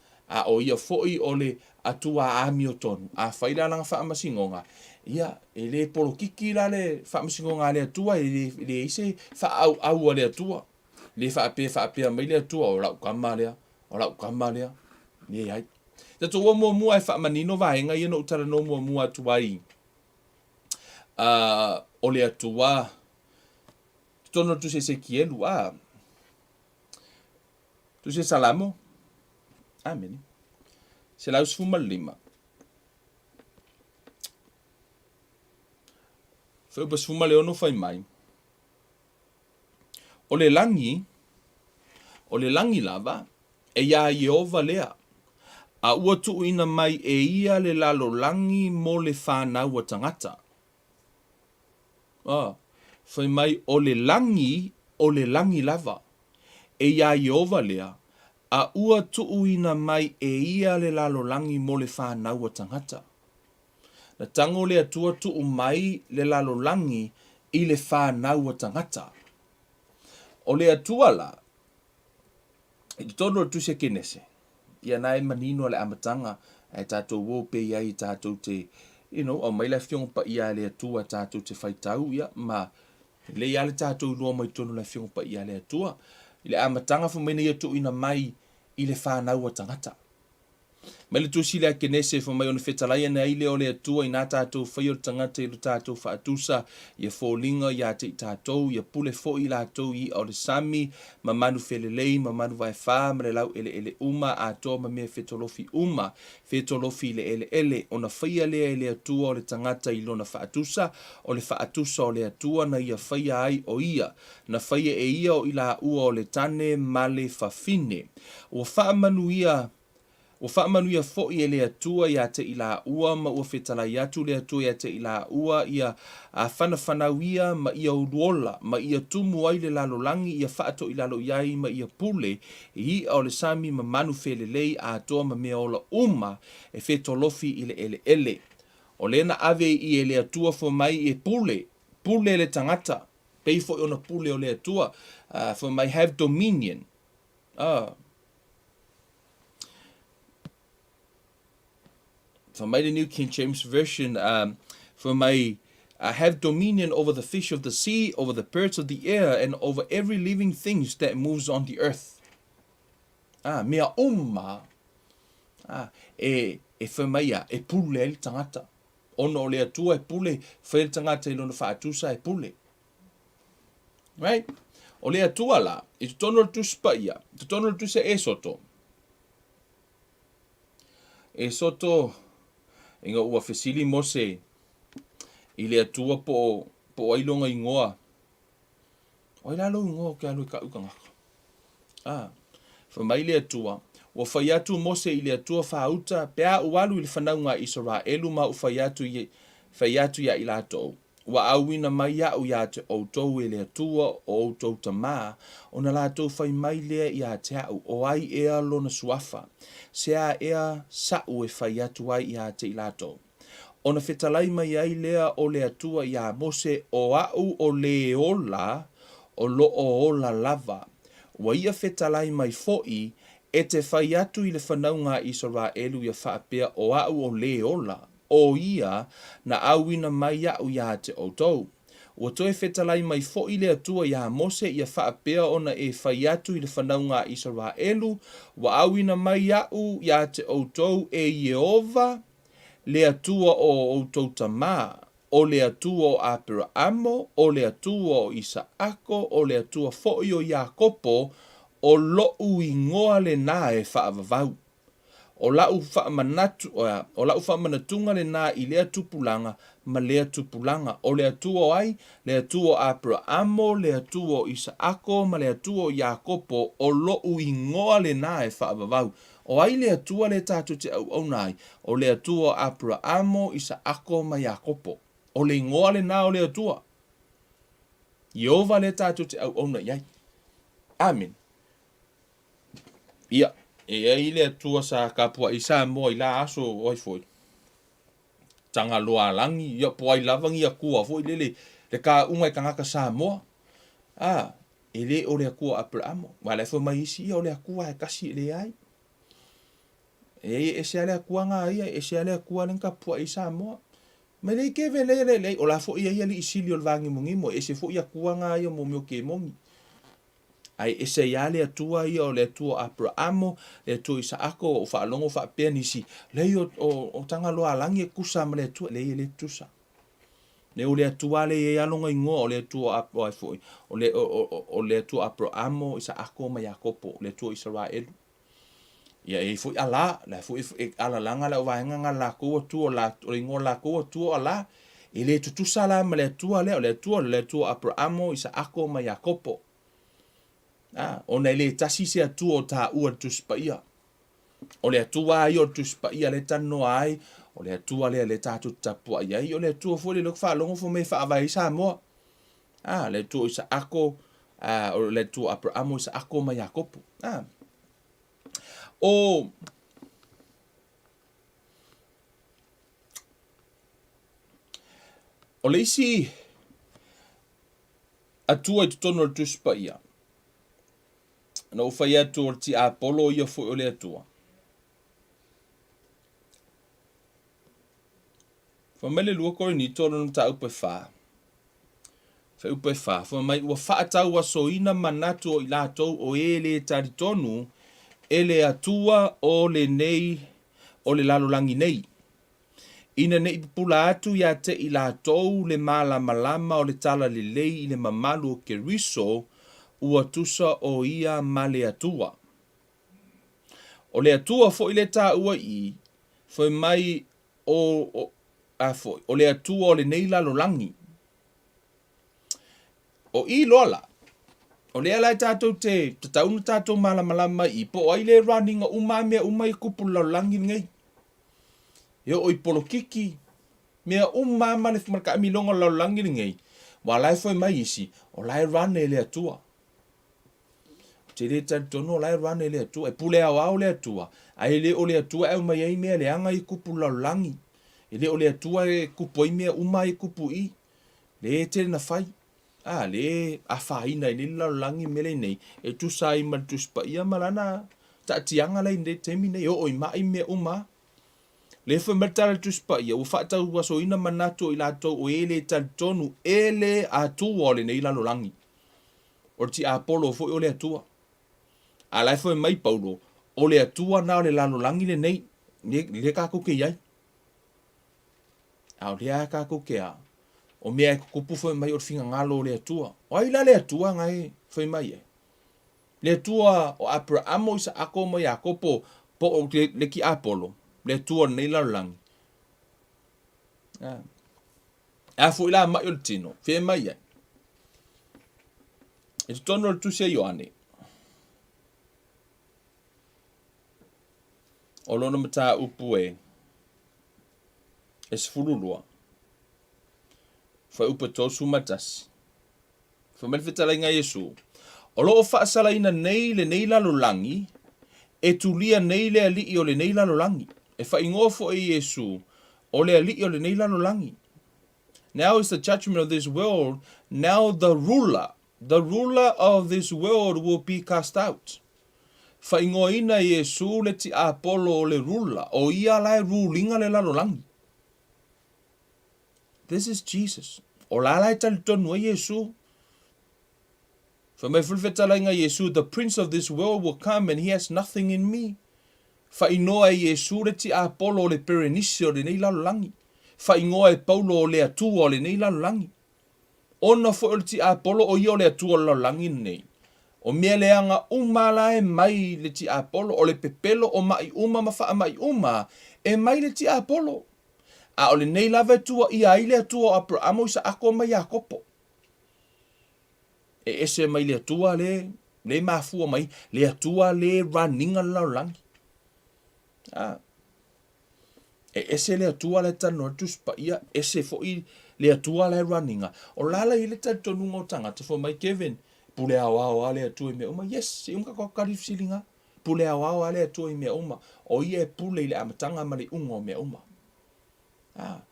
o ia foi o le atua amioton faila langa fa amasingonga ia ele polokiki la le fa amasingonga le atua ele ise fa au le atua le fa pe mai le atua o la kamalea ni ai te to mo ai fa manino va nga ia no tala no mo atuai o le atua tono tu se kielu tu se salamo amen se la usfuma lima foi basfuma leono fai mai o le langi lava e ia Jehova lea a ua tuuina mai e ia le lalo langi mo le whānau tangata fai mai o le langi lava e ia Jehova lea a ua tuuina mai e ia le lalo langi mo le whānau tangata na tango le atua tuu mai le lalo langi I le whānau tangata o le atua la I tono tu se kenese ia nai manino le amatanga e tātou wō pe iai tātou te, o mai la fionga pa ia le atua tātou te whaitau ia, ma le ia le tātou noa mai tonu la fionga pa ia le atua, i le amatanga whamena ia tu ina mai i le whānau a tangata. Mai le tusi le ake nese fa mai ona whetalaia na ile o le atua i nā tātou whai o tangata i lo tātou whaatusa ia fōlinga ia te i tātou ia pule fo i lātou i o le sami ma manu whelelei ma manu vai whā ma le lau ele uma a toa ma mea whetolofi uma whetolofi le ele ona whaia lea i le atua o le tangata i lona whaatusa o le whaatusa o le atua na ia whaia ai o ia na whaia e ia o i la ua o le tane male whawhine o whaamanu ia o whaamanuia fo'i e le atua ia te ila ua ma ua whetala i atu le atua ia te ila ua ia a whanawhanawia ma ia uruola ma ia tumu ai le lalolangi ia whaato i lalo iai ma ia pule i o le sami ma manu whelelei a toa ma mea ola uma e whetolofi i le ele. O lena ave i e le atua fo mai e pule le tangata pei fo'i ona pule o le atua for mai have dominion. For my the New King James Version, for my have dominion over the fish of the sea, over the birds of the air, and over every living thing that moves on the earth. Mea umma, for my e pule el tangata. Ono le atua e pule, whael tangata ilona whaatusa e pule. Right? O le atua la, i tutono tu spaia, tutono tu se e soto. E soto, inga ua fesili mose i le atua po ailonga ingoa. O ilalo ingoa ke alu ka ukangaka. Whamai le atua. Ua whai atu mose i le atua whauta pea ualu i le whanaunga Israelu ma u whai atu ia i lato. Ua awina mai au ia te outou e le atua o outou tamā. Ona lato whai mai lea ia te au o ai ea lona suafa. Sea ea sau e whai atu ai ia te ilato. Ona whetalai mai ai lea o le atua ia mose o au o le ola o lo o ola lava. Ua ia whetalai mai fo'i e te whai atu i le whanaunga Israelu ia whaapea o au o le ola. O ia na awina mai au ia te outou. Ua toe whetalai mai fo'i le atua ia mose ia whaapea ona e whai atu i le whanaunga Israelu. Ua awina mai au ia te outou e Yehova le atua o outou tamā. O le atua o Abrahamo, o le atua o Isaako, o le atua fo'i o Iakopo, o lo'u ingoa le nā e whaavavau. O lau whaamanatunga le nā i lea tupulanga, ma lea tupulanga. O lea tuo ai, lea tuo Abrahamo, lea tuo Isaako, ma lea tuo Iakopo, o lo'u ingoa le nā e whaavavau. O ai lea tua le tātu te au nai, o lea tuo Abrahamo, Isaako, ma Iakopo. O le ingoa le nā o lea tua. Yehova le tātu te au nai. Amen. Ia. E ai le atua sa kapua i sa moa i la aso oi foi. Tanga loa langi, ia po ai lavangi a kua foi lele, le ka unga i kangaka sa moa. E le o le akua Abrahamo. Wa le fo mai isi o le akua e kasi le ai. E se ale akua nga ia, e se ale akua len kapua i sa moa. Me le keve le, o la fo ia li isili o vangi mungimo, e se fo ia akua nga ia mo mio ke mongi. Ai ese ia le atua ia o le atua Abrahamo, le atua Isaako o whaalongo whaapea nisi. Lei o tanga loa langi e kusa ma le atua, lei le tusa. Le o le atua le e alonga ingoa o le atua o le atua Abrahamo, Isaako ma Iakopo, le atua Israelu. Ia e foi ala, la foi ala langa la vaenga nga la ko tu o ingoa la ko tu ala. E le tutusa la ma le atua le atua Abrahamo, Isaako ma Iakopo. Ona le tasi se atua o ta ua tuspaia. O le atua ai o tuspaia le tano ai, o le atua le tatu tapua ai, o le atua fo le lok fa longo fo me fa avai sa moa. Le atua Isaako, o le atua Abrahamo, Isaako ma Iakopo. O le isi atua i tutono o tuspaia. Na ufai atu o ti Apollo ia foi o le atua. Fa mai le lua Korini tolu na ta upe fa. Fa upe fa. Fa mai ua whaatau wa soina manatu o ilatou o ele taritonu ele atua o le nei o le lalolangi nei. Ina nei pula atu ya te ilatou le malama o le tala le lei i le mamalu o ke riso ua tusa o ia ma le atua. O le atua fo i le tā ua i, fo mai o le atua o le nei lalolangi. O i loala, o le alai tātou te taunu tātou malama i, po ai le runninga umamea umai kupu lalolangi ngai. Yo oi polo kiki, mea umama le marka milonga lalolangi ngai, wa lai fo mai isi, o lai run e le atua. Te le tono o lai run e le atua, e pule au le atua, ai le o le atua e mai ai mea le anga i kupu lalolangi. E le o le atua e kupu ai mea umai kupu i, le te na fai. Le a whaina i le lalolangi mele nei, e tu sai ma tu spa ia malana, ta tianga lai ne temi nei, o i mai mea uma. Le fo mertala tu spa ia, u whaata ua so ina manato i lato o ele tonu, ele atua o le nei lalolangi. O ti Apollo fo o le atua. A lai fo mai Paulo, o le atua na o le lalolangi le nei, le kako ke iai. Au le kako ke a. O mea e kupu fo mai o finga ngalo le atua. O ai la le atua ngai fo mai e. Le atua o Abraham o isa ako mo Jakopo po o le ki Apollo. Le atua nei lalolangi. A fo ila mai o le tino, fe mai e. E tono le tusia Ioane. O lona mata upu e. E sfululua. Fa upa tosu matasi. Fa melfetala inga Iesu. O loo whaasala ina nei le nei lalolangi, e tulia nei le alii o le nei lalolangi. E fa ingofo e Iesu, o le alii o le nei lalolangi. Now is the judgment of this world, now the ruler of this world will be cast out. Fa ingoina Iesu le ti Apollo o le ruler, o ia lai rulinga le lalolangi. This is Jesus. O la lai tali tonu e Iesu. Fa mai fulfetala inga Iesu, the prince of this world will come and he has nothing in me. Fa inoa e Iesu le ti Apollo o le perenisi o le nei lalolangi. Fa ingoa e Paulo o le atua o le nei lalolangi. Ona fo o le ti Apollo o ia o le atua o lalolangi nei. O mea leanga umala e mai le ti Apollo o le pepelo o mai uma mawha mai uma e mai le ti Apollo. A o le nei lava atua i aile atua o Abraham o isa ako mai Jakopo. E ese mai le atua le mafua mai, le atua le raninga lalolangi. E ese le atua le tano tuspa ia, ese fo i le atua le raninga. O lala i le tonu ngō tangata fo mai Kevin. Pule awa le atua i mea uma. Yes, i unga kakarif silinga. Pule awa le atua i mea uma. O ia e pule i le amatanga ma le unga o mea uma.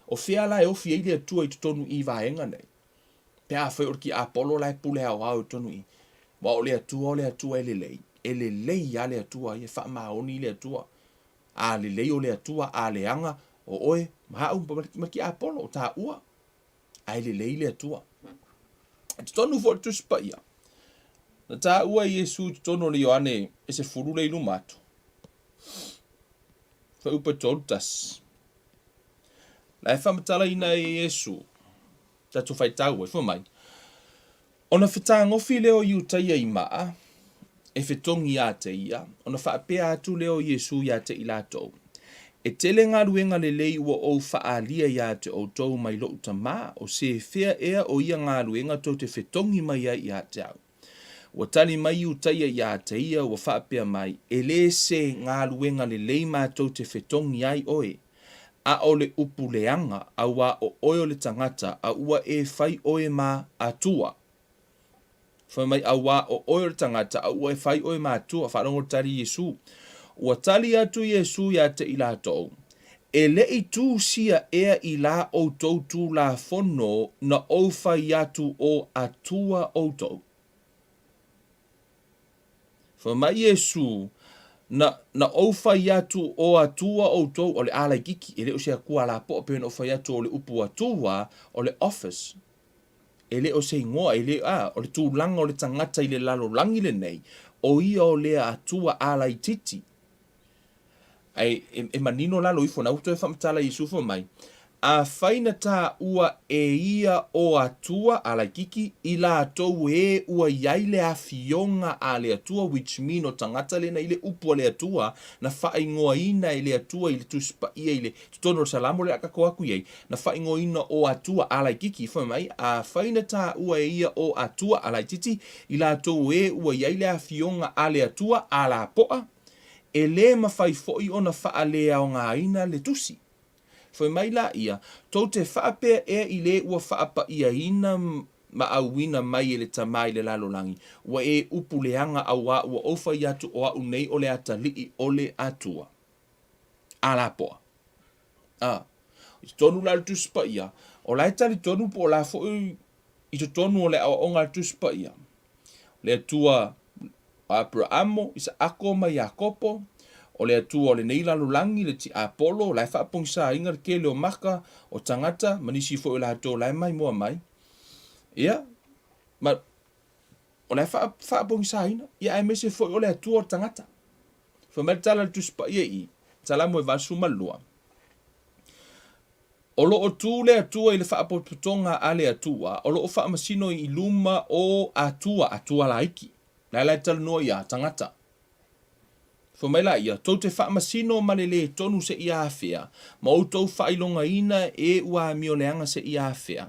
O fea la e ofi e le atua i tonu i vaenga nei. Pea fai orki Apollo la e pule awa o tonu i. Wa o le atua e le lei. E le lei a le atua i e wha maoni le atua. A le lei o le atua a le anga o oe. Maha umpa maki Apollo o ta ua. A le lei le atua. E tonu fo tuspa ia. Na tā ua Iesu tono le Ioane e se furu le ilumatu. Fa upa toltas. La e whamatala ina e Iesu. Tatu whai tau e whamai. Ona whita ngofi leo iutaia i maa. E whetongi a te ia. Ona whaapea atu leo Iesu ia te ilatou. E tele ngā ruenga le lei ua o whaalia ia te o tau mai lo utama. O se whea ea o ia ngā ruenga tau te whetongi mai ia te au. Wa tali mai utaia ia te ia wa whaapea mai. E le se ngā ruenga le lei mātou te whetongi ai oe. A o le upu leanga a ua o oe le tangata a ua e whai oe ma atua. Whai mai a ua o oe le tangata a ua e whai oe ma atua. Wharongo tari Iesu. Ua tali atu Iesu ia te ilatou. E le i tū sia ea i la o tautu la whono na o whai atu o atua o tau. Whai mai Iesu na ofai atu o atua o tou o le ala kiki, e le o se kua la po pe no ofai atu o le upu atua o le office. E le o se ingoa, e le o le tūlanga o le tangata i le lalo langi le nei, o ia o le atua ala i titi. E manino lalo ifo na uto e whamatala i sufo mai. A whaina tā ua e ia o atua ala kiki i la atou e ua iaile a fionga a le atua, which mean o tangata le na i le upu a le atua, na whaingoa ina i le atua i le tuspa ia i le tutono o salamo le akako aku iei, na whaingoa ina o atua ala kiki, whai mai, a whaina tā ua e ia o atua ala titi, i la atou e ua iaile a fionga a le atua ala poa, e le mawhai foi o na wha lea o ngā ina le tusi. Foi mai la ia, tau te whaapea e i le ua whaapa ia ina ma auina mai e le tamai le lalolangi. Ua e upu leanga au a ua ofa i atu o au nei o le atalii o le atua. Ala poa. I tonu la le tuspa ia. O la etali tonu po la fo i to tonu o le au onga le tuspa ia. Le atua Abrahamo, isa ako ma Jakopo, o le atua o le nei lalolangi le ti Apollo, lai whaapongsa inga le ke leo maka o tangata, manisi fo i la hato lai mai mua mai. Ia, ma o lai whaapongsa ina, ia ai mese fo i o le atua o tangata. Fo mai tala le tuspa ia i, tala mo e vasu malua. O lo o tu le atua i le whaapotonga a le atua, o lo o whaamasino i luma o atua la iki. Lai tala noa ia tangata. Fo mai la ia, tau te whaamasino malele tonu se ia awhea, ma o tau whailonga ina e ua mioleanga se ia awhea.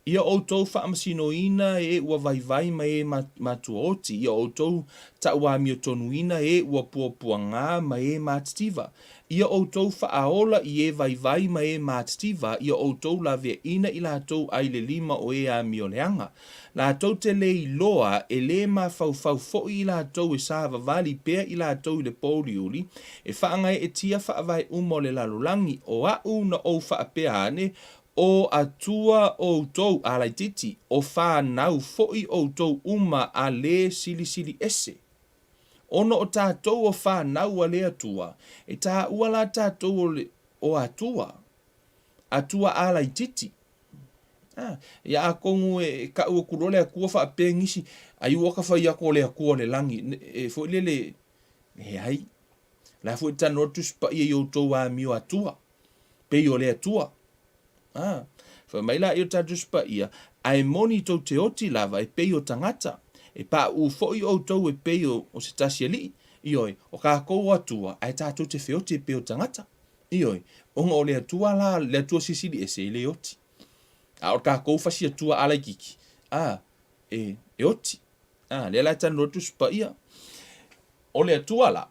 Ia o tau whaamasino ina e ua vai ma e matua oti, ia o tau ta ua mio tonu ina e ua puapua ngā ma e matistiva. Ia o tau whaaola i e vai ma e matistiva, ia o tau la vea ina i la tau aile lima o e a mioleanga. La tau te le i loa e le ma fau fo i la tau e sa vali pea i la tau i le poliuli, e whaangai e tia whaavai umo le lalolangi o au na o whaapea ane, o atua o tau alaititi, o whanau foi o tau uma a le sili ese. Ono o tātou o whanau a le atua, e tā ua la tātou o atua alaititi. Ia a kongu e ka ua kurole a kua wha apea ngisi, ai uoka whai ako le a kua le langi, e fo le ai, la fo i tanotus pa ia i o tau a mio atua, pe i o le atua. Fa mai la i o tātus pa ia, ai moni tau te oti lava e pe i o tangata, e pa u fo i o tau e pe i o se tasi ali, i oi, o ka kou atua, ai tātou te whioti e pe o tangata, i oi, onga o le atua la, le atua sisili e se le oti. A o ka kou fasi atua ala kiki. E oti. Le la tan rotus pa ia. O le atua la.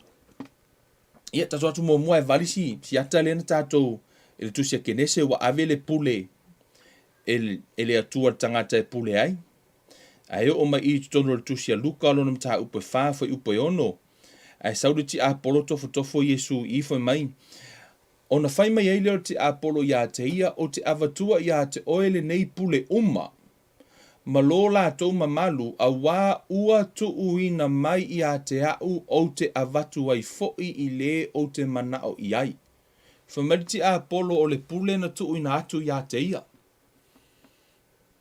Ia tato atu mua e valisi si ata le na tatou e le tusia kenese wa ave le pule e le atua tangata e pule ai. Ai o mai i tono le tusia luka lo nam ta upe fa foi upe ono. Ai saudu ti Apollo tofo Iesu i foi mai. O na whai mai eile o te Apollo ia te ia o te avatua ia te oele nei pule uma. Ma lo la tau mamalu a wā ua tuuina mai ia te au o te avatu ai foi i le o te manao i ai. Whamariti Apollo o le pule na tuuina atu ia te ia.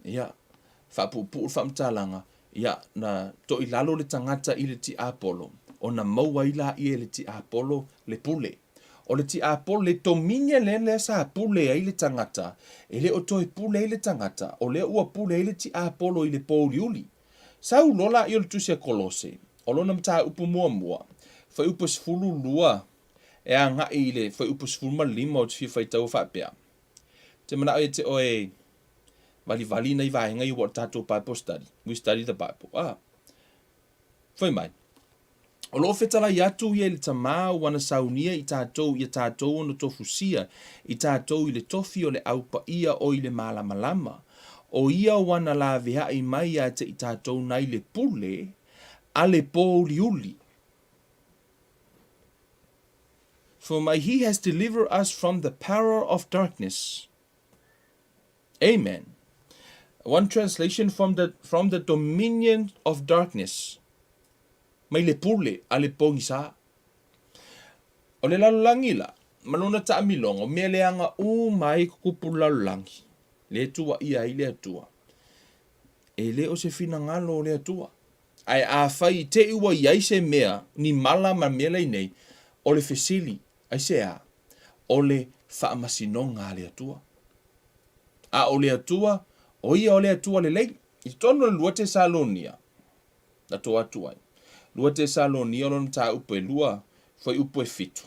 Ia, whapupu whamtalanga. Ia, na to i lalo le tangata i le ti Apollo. O na mauaila i le ti Apollo le pule. O le ti Apollo le tominia le sa pule ai le tangata. E le o toi pule ai le tangata. O le ua pule ai le ti Apollo i le poliuli. Sau lola i o le tusia kolose. O lona mta upu mua. Fai upu sfulu lua. E a nga i le fai upu sfulu ma lima o te fai tau whapea. Te mana e te oe vali na i vahenga i what tato Bible study. We study the Bible. Fai mai. O lo fetala i atu i le tamā wana saunia i tātou ono tofusia, i tātou i le tofi o le aupa ia o i le malama. O ia wana la vea i mai a te i tātou nai le pule, a le poliuli. For my he has delivered us from the power of darkness. Amen. One translation from the dominion of darkness. Mai le pule a le pongisa. O le lalolangi la, malona ta amilongo, mea leanga aumai kupu lalolangi. Le tua ia i le atua. E le o se fina ngalo o le atua. Ai a fai te iwa iai se mea, ni mala ma mea lei nei, o le fesili, ai se a, o le whaamasinonga le atua. A o le atua, o ia o le atua le lei, i tono le lua te Salonia, na to atuai. Lua te Salonia lon ta upe lua, foi upe fitu.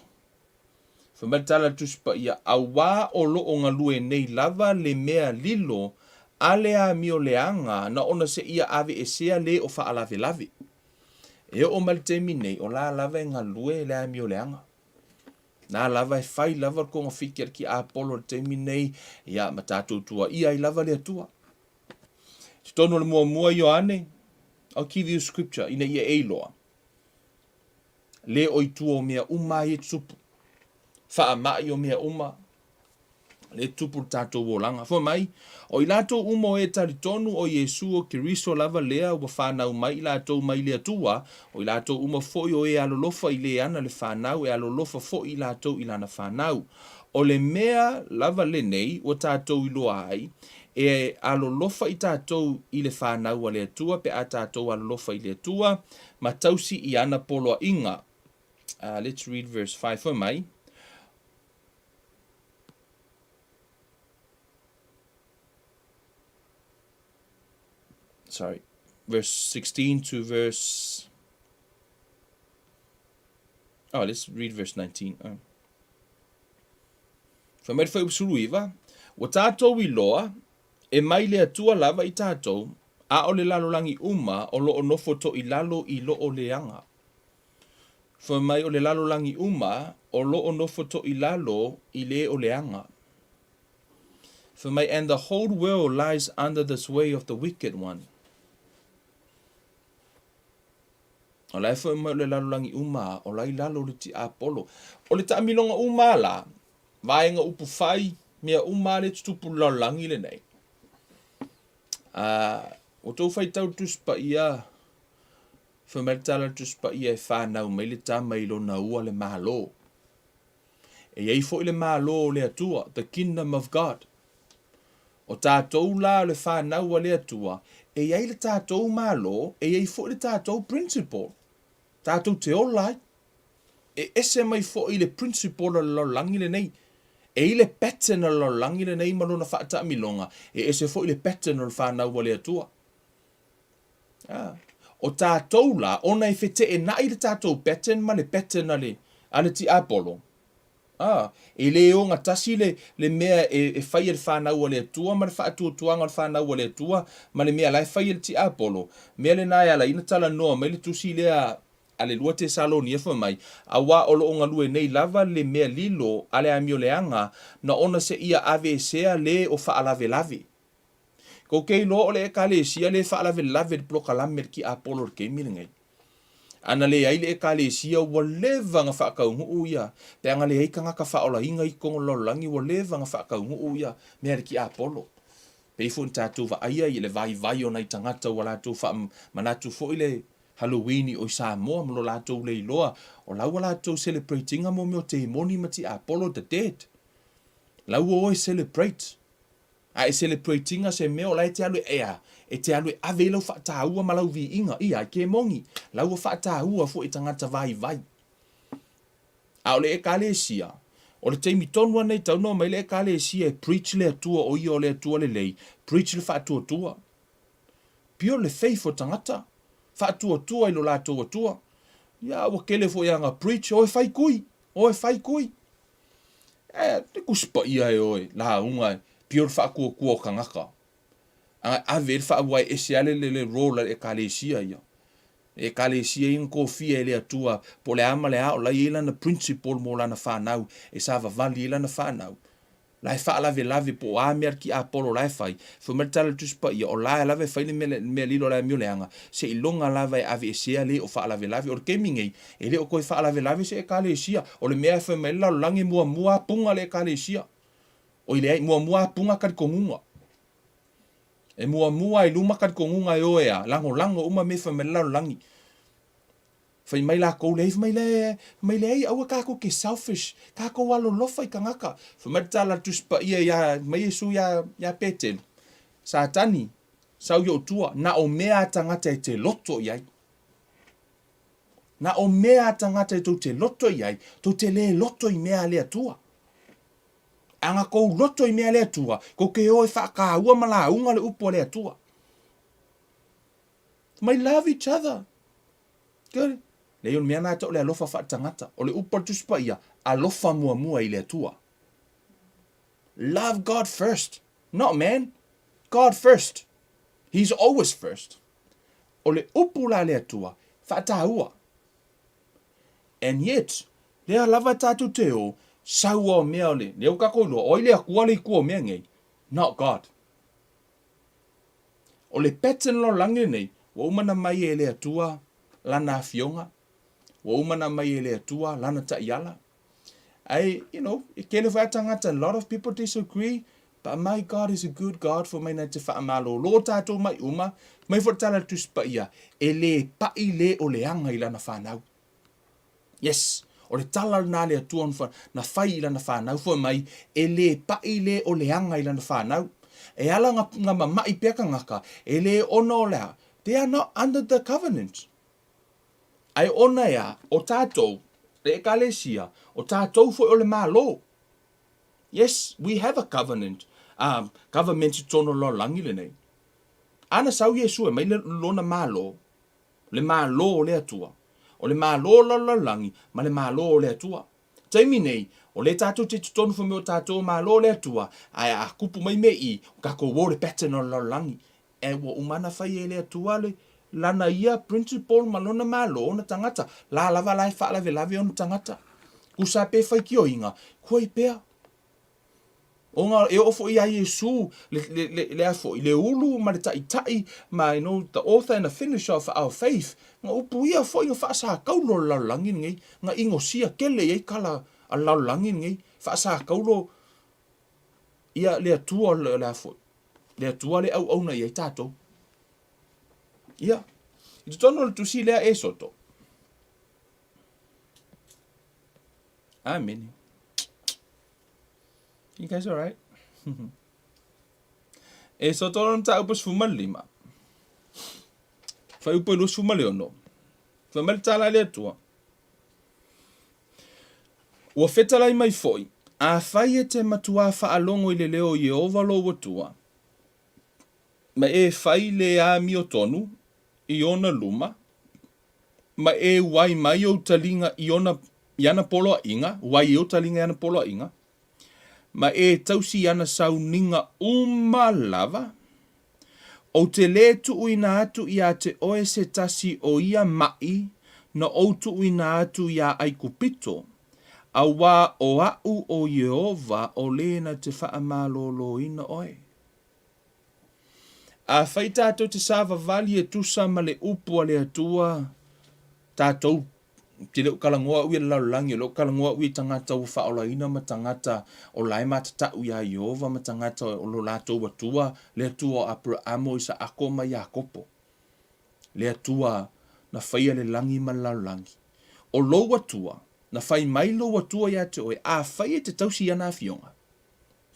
Whamatala tuspa ia awa o lo o ngalue nei lava le mea lilo, ale a mio leanga na ona se ia ave e sea le o wha alave lave. E o maltemi nei o la lava e ngalue le a mio leanga. Na lava e fai lava ko ngafikir ki a Apollo temi nei ia matatu tua ia I lava le atua. Tono le mua Ioane, I'll give you scripture ina ia eiloa. Le o I tua o mea uma e tupu. Wha mai o mea uma. Le tupu tātou wolanga. Fo mai, o I lato umo e taritonu o Iesu o Kiriso lava lea ua whanau mai I lato mai lea tua, o I lato uma foi o e alolofa I le ana le whanau, e alolofa foi I lato I lana whanau. O le mea lava le nei, o tātou I loa ai, e alolofa I tātou I le whanau a lea tua, pe a tātou alolofa I lea tua, ma tausi I ana poloa inga. Let's read verse 5 for mai. Sorry, verse 16 to verse... Oh, let's read verse 19. Fa mai fai usuluiva, wa tātou I loa, e mai le atua lava I tātou, a o le lalolangi uma o lo o nofo to I lalo I lo o leanga. Fa mai o le lalolangi uma o lo o nofo to I lalo I le o leanga. Fa mai, and the whole world lies under the sway of the wicked one. O lai fa mai o le lalolangi uma, o lai lalo le ti Apollo. O le taamilonga uma la, vaenga upu fai, mea uma le tutupu lalolangi le nei. O tau fai tau tuspa ia, fa mai tala tuspa ia e whanau mai le tamai lo na ua le malo. E ei fo I le malo le atua, the kingdom of God. O tātou la le whanau le atua, e ei le tātou malo, e ei fo le tātou principle. Tātou te olai, e ese mai fo I le principle lo langi le nei, e I le pattern lo langi le nei malona whaata milonga, e ese fo I le pattern lo whanau le atua. O tātou la, ona I fete e na I le tātou pattern ma le pattern ale ti Apollo. E le o ngatasi le mea e whai le whanau le atua, ma le whaatuatuanga le whanau le atua, ma le mea lai whai le ti Apollo. Mea le nai ala ina tala noa, mai le tusi lea ale lua te Salonia fa mai, a wā olo o ngalue nei lava le mea lilo ale amio leanga, na ona se ia ave sea le o whaalave lave. Ko kei lo ole e kalesia le whaalave lave le plokalame ki Apollo ke milingai. Ana le ai le e kalesia wa leva nga whakaungu uia, pe anga le eika ngaka whaola inga I kongo lolangi wa leva nga whakaungu uia, mea ki Apollo. Peifo tātou wa aia I le vai o nei tangata wa lātou wha manatu fo I le Halloween o Samoa mo lātou le iloa, o lau lātou celebrating mo meo te moni mati Apollo the dead. Lau o e celebrate. A e celebrating se meo la e te alu ea, e te alu ave lau whaataua ma lau vi inga, ia ke mongi, lau whaataua fo I tangata vai. A o le e kalesia, o le teimi tonua nei tau no mai le e kalesia e preach le atua o ia o le atua le lei, preach le whaatuatua. Pio le faithful tangata. Whaatuatua I lo lātou atua. Ia, wa kele fo ianga preach, o e whai kui. Te kuspa ia e oe, la unga, pio le whaakua kangaka. Anga ave le whaawai e seale le rola e kalesia ia. E kalesia in ko fia le atua, po le ama le ao, la i lana principle mo lana whanau, e sa vavali lana whanau. Lai whaalave lave po amer ki Apollo lai whai. Whamatala tuspa ia o lai lave whai le mea lilo lai miuleanga. Se I longa lave ave e sea le o whaalave lave. O le kemingei, e le o koe whaalave lave se e kalesia. O le mea whamela langi mua punga le e kalesia. O I le mua punga kari kongunga. E mua I luma kari kongunga e oea. Lango uma me whamela langi. Whai mai la kou leif mai le ei aua kako ke selfish. Kako walo lofa I kangaka. Whai mai tala tuspa ia mai Iesu ia petelu. Satani, sau yo tua, na o mea tangata e te loto iai. Na o mea tangata e tau te loto iai, tau te le loto I mea lea tua. Anga kou loto I mea lea tua, ko ke oe whaka ua mala unga le upo lea tua. May love each other. Good. Le yon mea nā tau le alofa wha tangata, o le upo tuspa ia, alofa mua I lea tua. Love God first, not man. God first. He's always first. O le upu la lea tua, whaataua. And yet, lea lava tātou te o, saua o mea ole, leo kako loa, oi lea kua le kua mea ngei, not God. O le pattern lo lange nei, wa umana mai e lea tua, lana fionga, wa umana mai e lea tua, lana taiala. It kele whaatangata, a lot of people disagree, but my God is a good God for mai na te whaamalo. Lo tātou mai uma, mai whatala tuspa ia, e le pai le o le anga I lana whanau. Yes, o le tala nā lea tuan na whai I lana whanau, for mai, e le pai le o le anga I lana whanau. E ala ngā mamai peka ngaka, e le ona o lea, they are not under the covenant. Ai ona ea, o tātou, le ekalesia, o tātou fo o le mālo. Yes, we have a covenant. Government tono lo langi le nei. Ana sau Iesu e mai le lona mālo. Le mālo o le atua. O le mālo lo langi, ma le mālo o le atua. Taimi nei, o le tātou te tutonu fo me o tātou mālo o le atua, ai a kupu mai mei, kako wo le pattern o lo langi. E wo umana fai e le atua le, lana ia principle malona mālo o na tangata. La lava lai wha lave o na tangata. Kusa pe fai ki o inga, kua I pea. O ngā e ofo I a Iesu, le afo I le ulu, ma le tai, ma the author and the finisher of our faith, ngā upu ia fo inga whaasa kaulo laulangi ngai, ngā ingo sia kele ei kala a laulangi ngai, whaasa kaulo ia le atua le afo, le atua le au na ia I tātou. Ia, I te tono le tusi lea e soto. Amen. You guys all right? E so toron ta upos fumalima. Fa upo lus fumaleono. Fa mal tala le tua. Wa fetala I mai foi. A fai e te matua fa alongo I le leo Yehova lo watua. Ma e fai le a mio tonu I ona luma. Ma e wai mai o talinga I ona yana polo inga. Wai o talinga yana polo inga. Ma e tausi ana sauninga lava. O te le tuuina atu ia te oe se tasi o ia mai, na o tuuina atu ia ai kupito, a wā o au o Yehova o lena te whaamalolo ina oe. A whai tātou te sāwa vali e tusa ma le upua le atua, tātou te leo kalangoa ui lau langi, leo kalangoa ui tangata u whaolaina ma tangata o lai matata ui a Yehova ma tangata o lo lātou watua, le atua o Abrahamo I sa ako ma Iakopo. Le atua na whaia le langi ma lau langi. O lo watua, na whai mai lo watua ia te oe, a whaia te tausi ana fionga.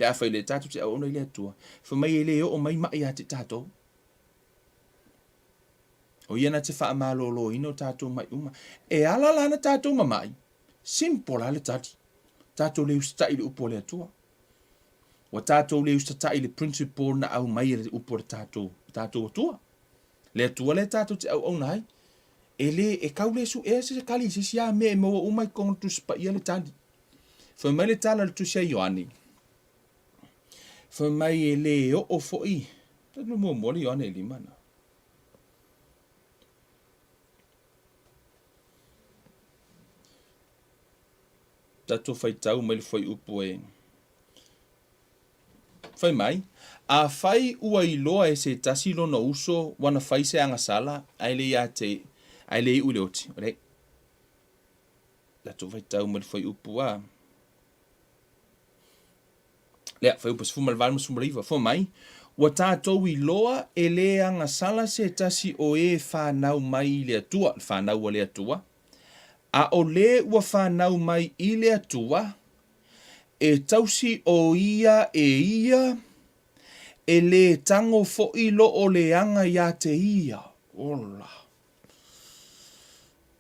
Le a whai le tātou te au ona I le atua, whamai e le o mai mai a te tātou. O iana te whaamalolo ino tātou mai uma. E ala lana tātou mamai. Simple ale tati. Tātou leu statai le upo le atua. Wa tātou leu statai le principle na au mai le upo le tātou. Tātou atua. Le atua le tātou te au nai. E le e kau le su e se kali se sia me e maua umai kong tu spa ia le tadi. Fa mai le tala le tu sia Ioane. Fa mai e le o foi. Tanu mo mo le Ioane li mana. Tato fai tau mai le fai upo e. Fai mai. A fai ua iloa e se tasi lo na uso wana fai se angasala. Ai le ia te. Ai le ule oti. Ore. Tato fai tau mai le fai upo a. Lea fai upo se fuma le valma sumariva. Fai mai. Wa tātou iloa e le angasala se tasi o e whanau mai le atua. Whanau a le atua. A o le ua whanau mai I le atua, e tausi o ia e ia, e le tango fo I lo o le anga ia te ia. Ola.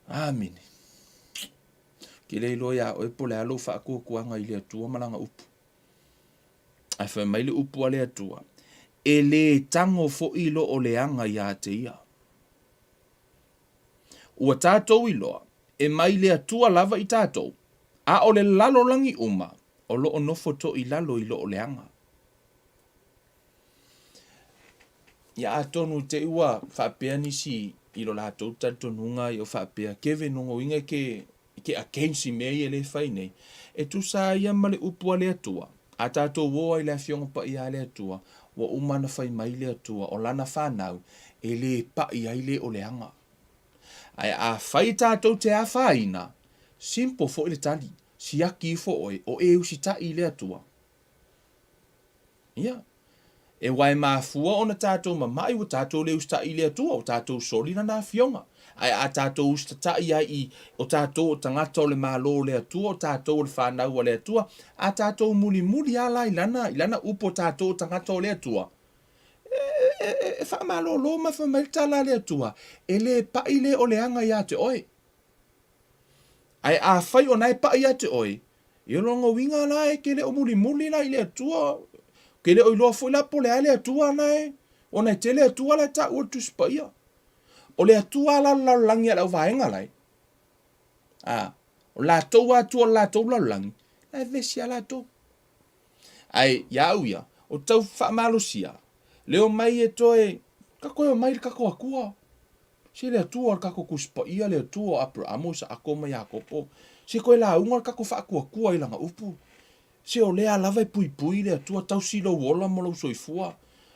Amini. Ki le ilo ia o e pole alo wha kua kuanga I le atua malanga upu. Ai wha mai le upu a le atua. E le tango fo I lo o le anga ia te ia. Ua tātou I loa, e mai le atua lava I tātou. A o le lalo langi uma, o lo o nofo to I lalo I lo o le anga. Ia atonu te ua whapea nisi I lo la tau tatonunga I o whapea kewe nongo inga ke a kensi mei e le whai nei. E tu sa ia ma le upua le atua. A tātou woa I le awhionga pa I a le atua. Wa umana whai mai le atua o lana whanau e le pa I ai le o le anga. Ai a whai tātou te a whaina, simpo fo I le tali, si aki fo oi, o e usi ta I le atua. Ia. E wai mafua o na tātou mamai o tātou le usta I le atua, o tātou soli na na fionga. Ai a tātou usta ta I o tātou o tangata o le malo o le atua, o tātou o le whanau o le atua, a tātou muli muli ala ilana upo tātou o tangata o le atua. E wha malo lo ma wha maitala le atua, e le pai le o le anga ia te oi. Ai a whai o nai pai ia te oi, I rongo winga la e ke le o muli muli la I le atua, ke le o iloa fo la po le ale atua nai, o nai te le atua la ta ua tuspa ia. O le atua la langi ala vaenga lai. O la tau atua la tau la langi, la vesi ala tau. Ai, iau ia, o tau wha malosia, leo mai e toe, kako e mai kako akua. Se le atua kako kuspa ia le atua Abrahamo sa ako mai akopo. Se koe la unga kako wha akua I langa upu. Se o lea lava e pui pui le atua tau silo wola mo lau soifua.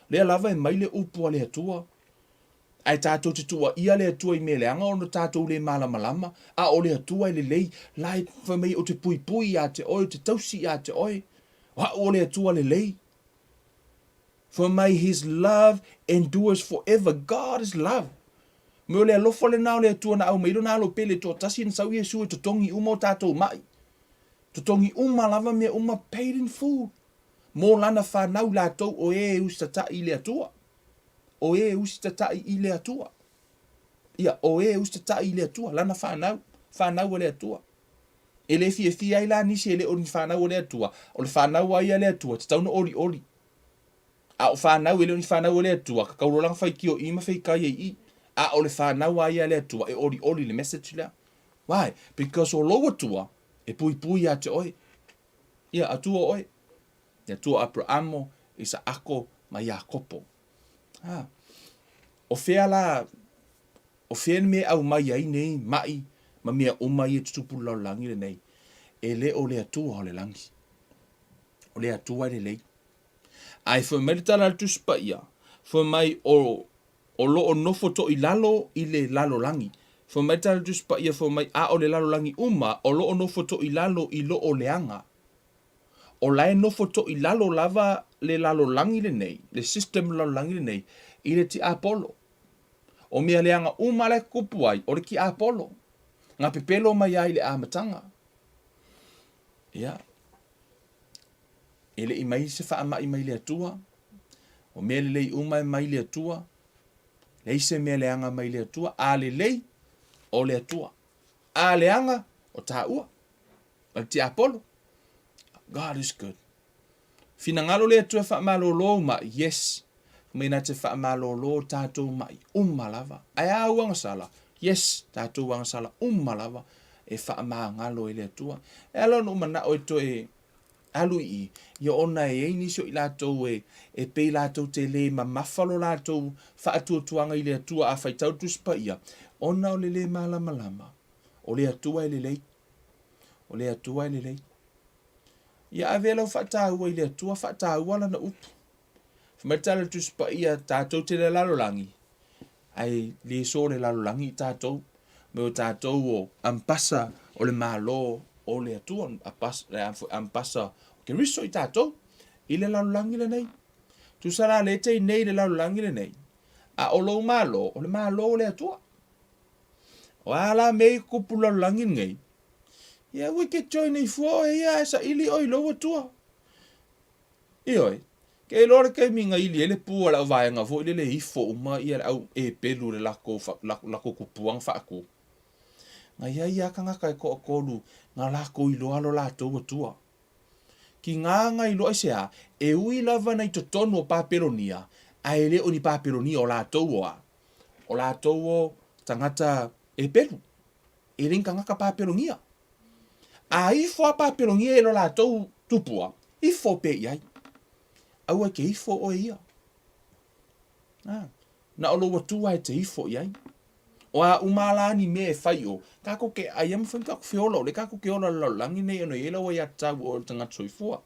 Lea lava e mai le upu a le atua. Ai tātou te tua ia le atua I meleanga o no tātou le malama. A o le atua I le lei. Lai whamei o te pui pui a te oi, o te tausi a te oi. O le atua le lei. For may his love endures forever. God is love. Mo le alofo le nao le atua na au meilo na alo pele to tasi na sau Iesu e to tongi uma o tātou mai. To tongi uma lava mea uma paid in full. Mo lana whanau lātou o e ustata I le atua. O e ustata I le atua. Ia, o e ustata I le atua. Lana whanau le atua. E le fia I la nisi e le ori whanau le atua. O le whanau ai le atua. Te tauna ori. A o whanau e le ori whanau le atua. Ka kaurolanga whai ki o ima whai kai I. A o le whanau ai le atua. E ori le message lea. Why? Because o lo atua. E pui a te oi. Ia atua oi. Ia tua Abrahamo I sa ako ma Iakopo. O whea la, o whea me au mai ai nei, mai, ma mea o mai e tutupu lau langi le nei. E le o le atua o le langi. O le atua le lei. Ai wha mai tala le tuspa ia. Wha mai o lo o nofo to I lalo I le lalo langi. Wha mai tala le tuspa ia wha mai a o le lalo langi uma, o lo o nofo to I lalo I lo o le anga. O lae nofo to I lalo lava le lalo langi le nei, le system lalo langi le nei, I le ti Apollo. O mea le anga uma le kupu ai, o le ki Apollo. Ngā pepelo mai ai le amatanga. Ia. Ele I mai se wha mai mai le atua. O mea le lei uma mai le atua. Le se mea le anga mai le atua. A le lei o le atua. A le anga o tā ua. O ti Apollo. God is good. Fina ngalo le atua wha malolo ma, yes. Mena te wha malolo tātou mai, lava. Ai a uanga sala, yes, tātou uanga sala, lava. E wha maa ngalo e le atua. E alo no mana o to e alu I ona e eini so I lātou e pei lātou te le ma mawhalo lātou wha atua tuanga I le atua a whaitau tuspa ia. Ona o le le malama. O le atua e le lei. O le atua e le lei. Ia avela whataua I le atua whataua lana upu. Whamatala tuspa ia tātou te le lalolangi. Ai le so le lalolangi I tātou. Me o tātou o ampasa o le malo o le atua. Ampasa o ke riso I tātou. I le lalolangi le nei. Tu sara le te nei le lalolangi le nei. A o lo malo o le malo o le atua. O ala me kupula langin ngai. Ia we ke join i fo ia sa ili oi lo tua. Ioi. Ke lor ke minga ili ele pu ala vai nga fo ile hifo uma ia au e pelu le lako kupuang fa aku. Nga ia kanga kai ko lu nga lako i lo alo la tua. Ki nga i lo sea e ui lava nei to tonu o papelonia. A ele o ni papelonia o la toa. O la toa tangata e pelu. E rin kanga ka papelonia. A ifo a papelonia e lo la tou tupua. Ifo pe iai. Aua ke ifo o ia. Na olo watua e te ifo iai. O a umala ni me e fai o. Kako ke ayam whan kako whiolo. Le kako ke ola laulangi nei ono ela o ia tau o tanga soifua.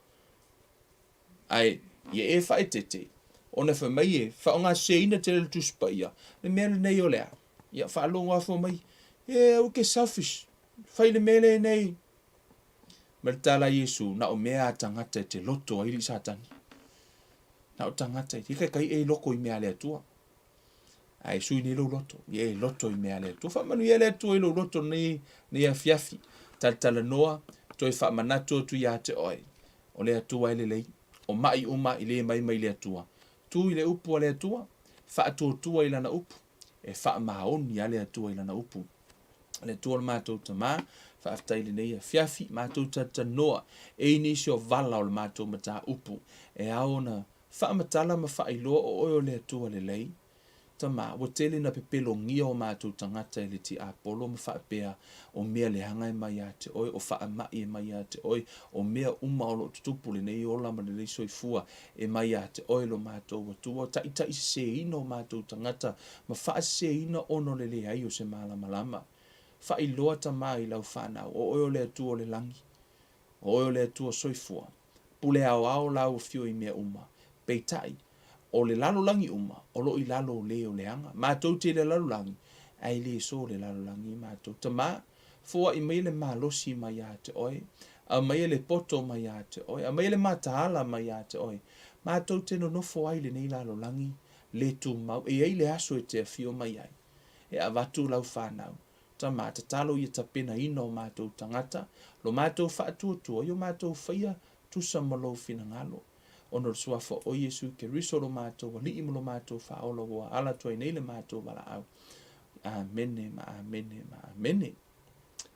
Ai, ia e fai tete. Ona whamai e, whaonga seina te le tuspa ia. Le mele nei o lea. Ia whaalonga whamai. E, o ke selfish. Whai le mele nei. Maritala Iesu, na o mea tangata te loto a ili Satani. Na o tangata, tika kai e loko i mea lea tua. Ai sui ni lo loto, ye loto i mea lea tua. Whamanu ye lea tua i lo loto ni a fiafi. Tala noa, toi whamanato tu ia te oi. O lea tua ele lei. O mai uma i le mai lea tua. Tu i le upu a lea tua. Whaatua tua i lana upu. E whaamaoni a lea tua i lana upu. Le tua mātou ta mā. Whaaftaile nei a fiafi mātou ta noa. E nisi o vala o le mātou mata upu. E aona whaamatala ma whaailoa o oio lea tua le lei. Ta mā, wa tele na pepelo ngia o mātou tangata e le ti apolo ma whaapea o mea le hangai mai a te oi, o whaamai e mai a te oi, o mea uma o lo tutupu le nei ola ma le nei soifua e mai a te oi lo mātou watua. Ta ita i se ina o mātou tangata, ma wha se ina ono le le ai o se malama lama. Whaailoa ta mā i lau whanau, o oio le atua le langi, o oio le atua soifua, pule au lau fio i mea uma, peitai, o le lalo langi uma, o lo i lalo le o leanga. Mātou te le lalo langi, ai le so le lalo langi mātou. Ta mā, fua i mai le malosi mai a te oi, a mai le poto mai a te oi, a mai le mataala mai a te oi. Mātou te no nofo ai le nei lalo langi, le tu mau, e ei le aso e te fio mai ai. E avatu lau whanau. Ta mā, ta talo i ta pena ino o mātou tangata, lo mātou whaatua, yo mātou whaia, tusa malo fina ngalo. Ono suafa o Iesu ke riso lo mātou, li imo lo mātou whaolo wa ala toi nei le mātou wala au. Amene, ma amene, ma amene.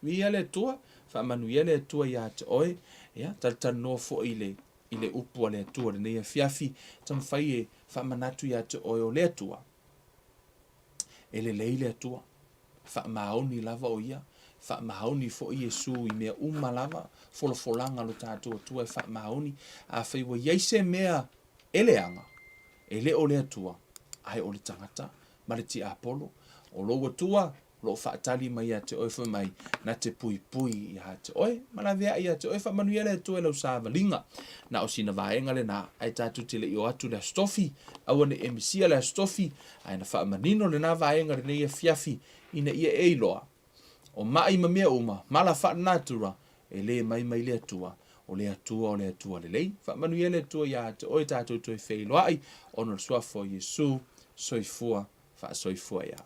Mi ele tua, whamanu ele tua i a te oi, ya, ta no fo i le upua le tua, le nei a fiafi, tam whai e whamanatu i a te oi o le tua. Ele lei le tua. Whaamaoni lava o ia, whaamaoni fo Iesu i mea lava, folanga lo tātua tua e whaamaoni, a whaiwa iaise mea eleanga, ele o lea tua, ai o le tangata, mariti Apollo, o loa tua, lo whaatali mai a te oi mai, na te pui i a te oi, mana vea i a te oi whamanu ia lea tua e lau sāwalinga, na o sina vaenga le na, ai tātu te le i o atu lea stofi, awane emisia lea stofi, ai na whaamanino le na vaenga le neia fiafi, ina ia eiloa. O mai ma mea uma, mala faanaatura, e le mai le atua, o le atua le lei. Whamanu ia le atua ia te oi tātou toi wheiloai, ono suafo Iesu, soifua, wha soifua ia.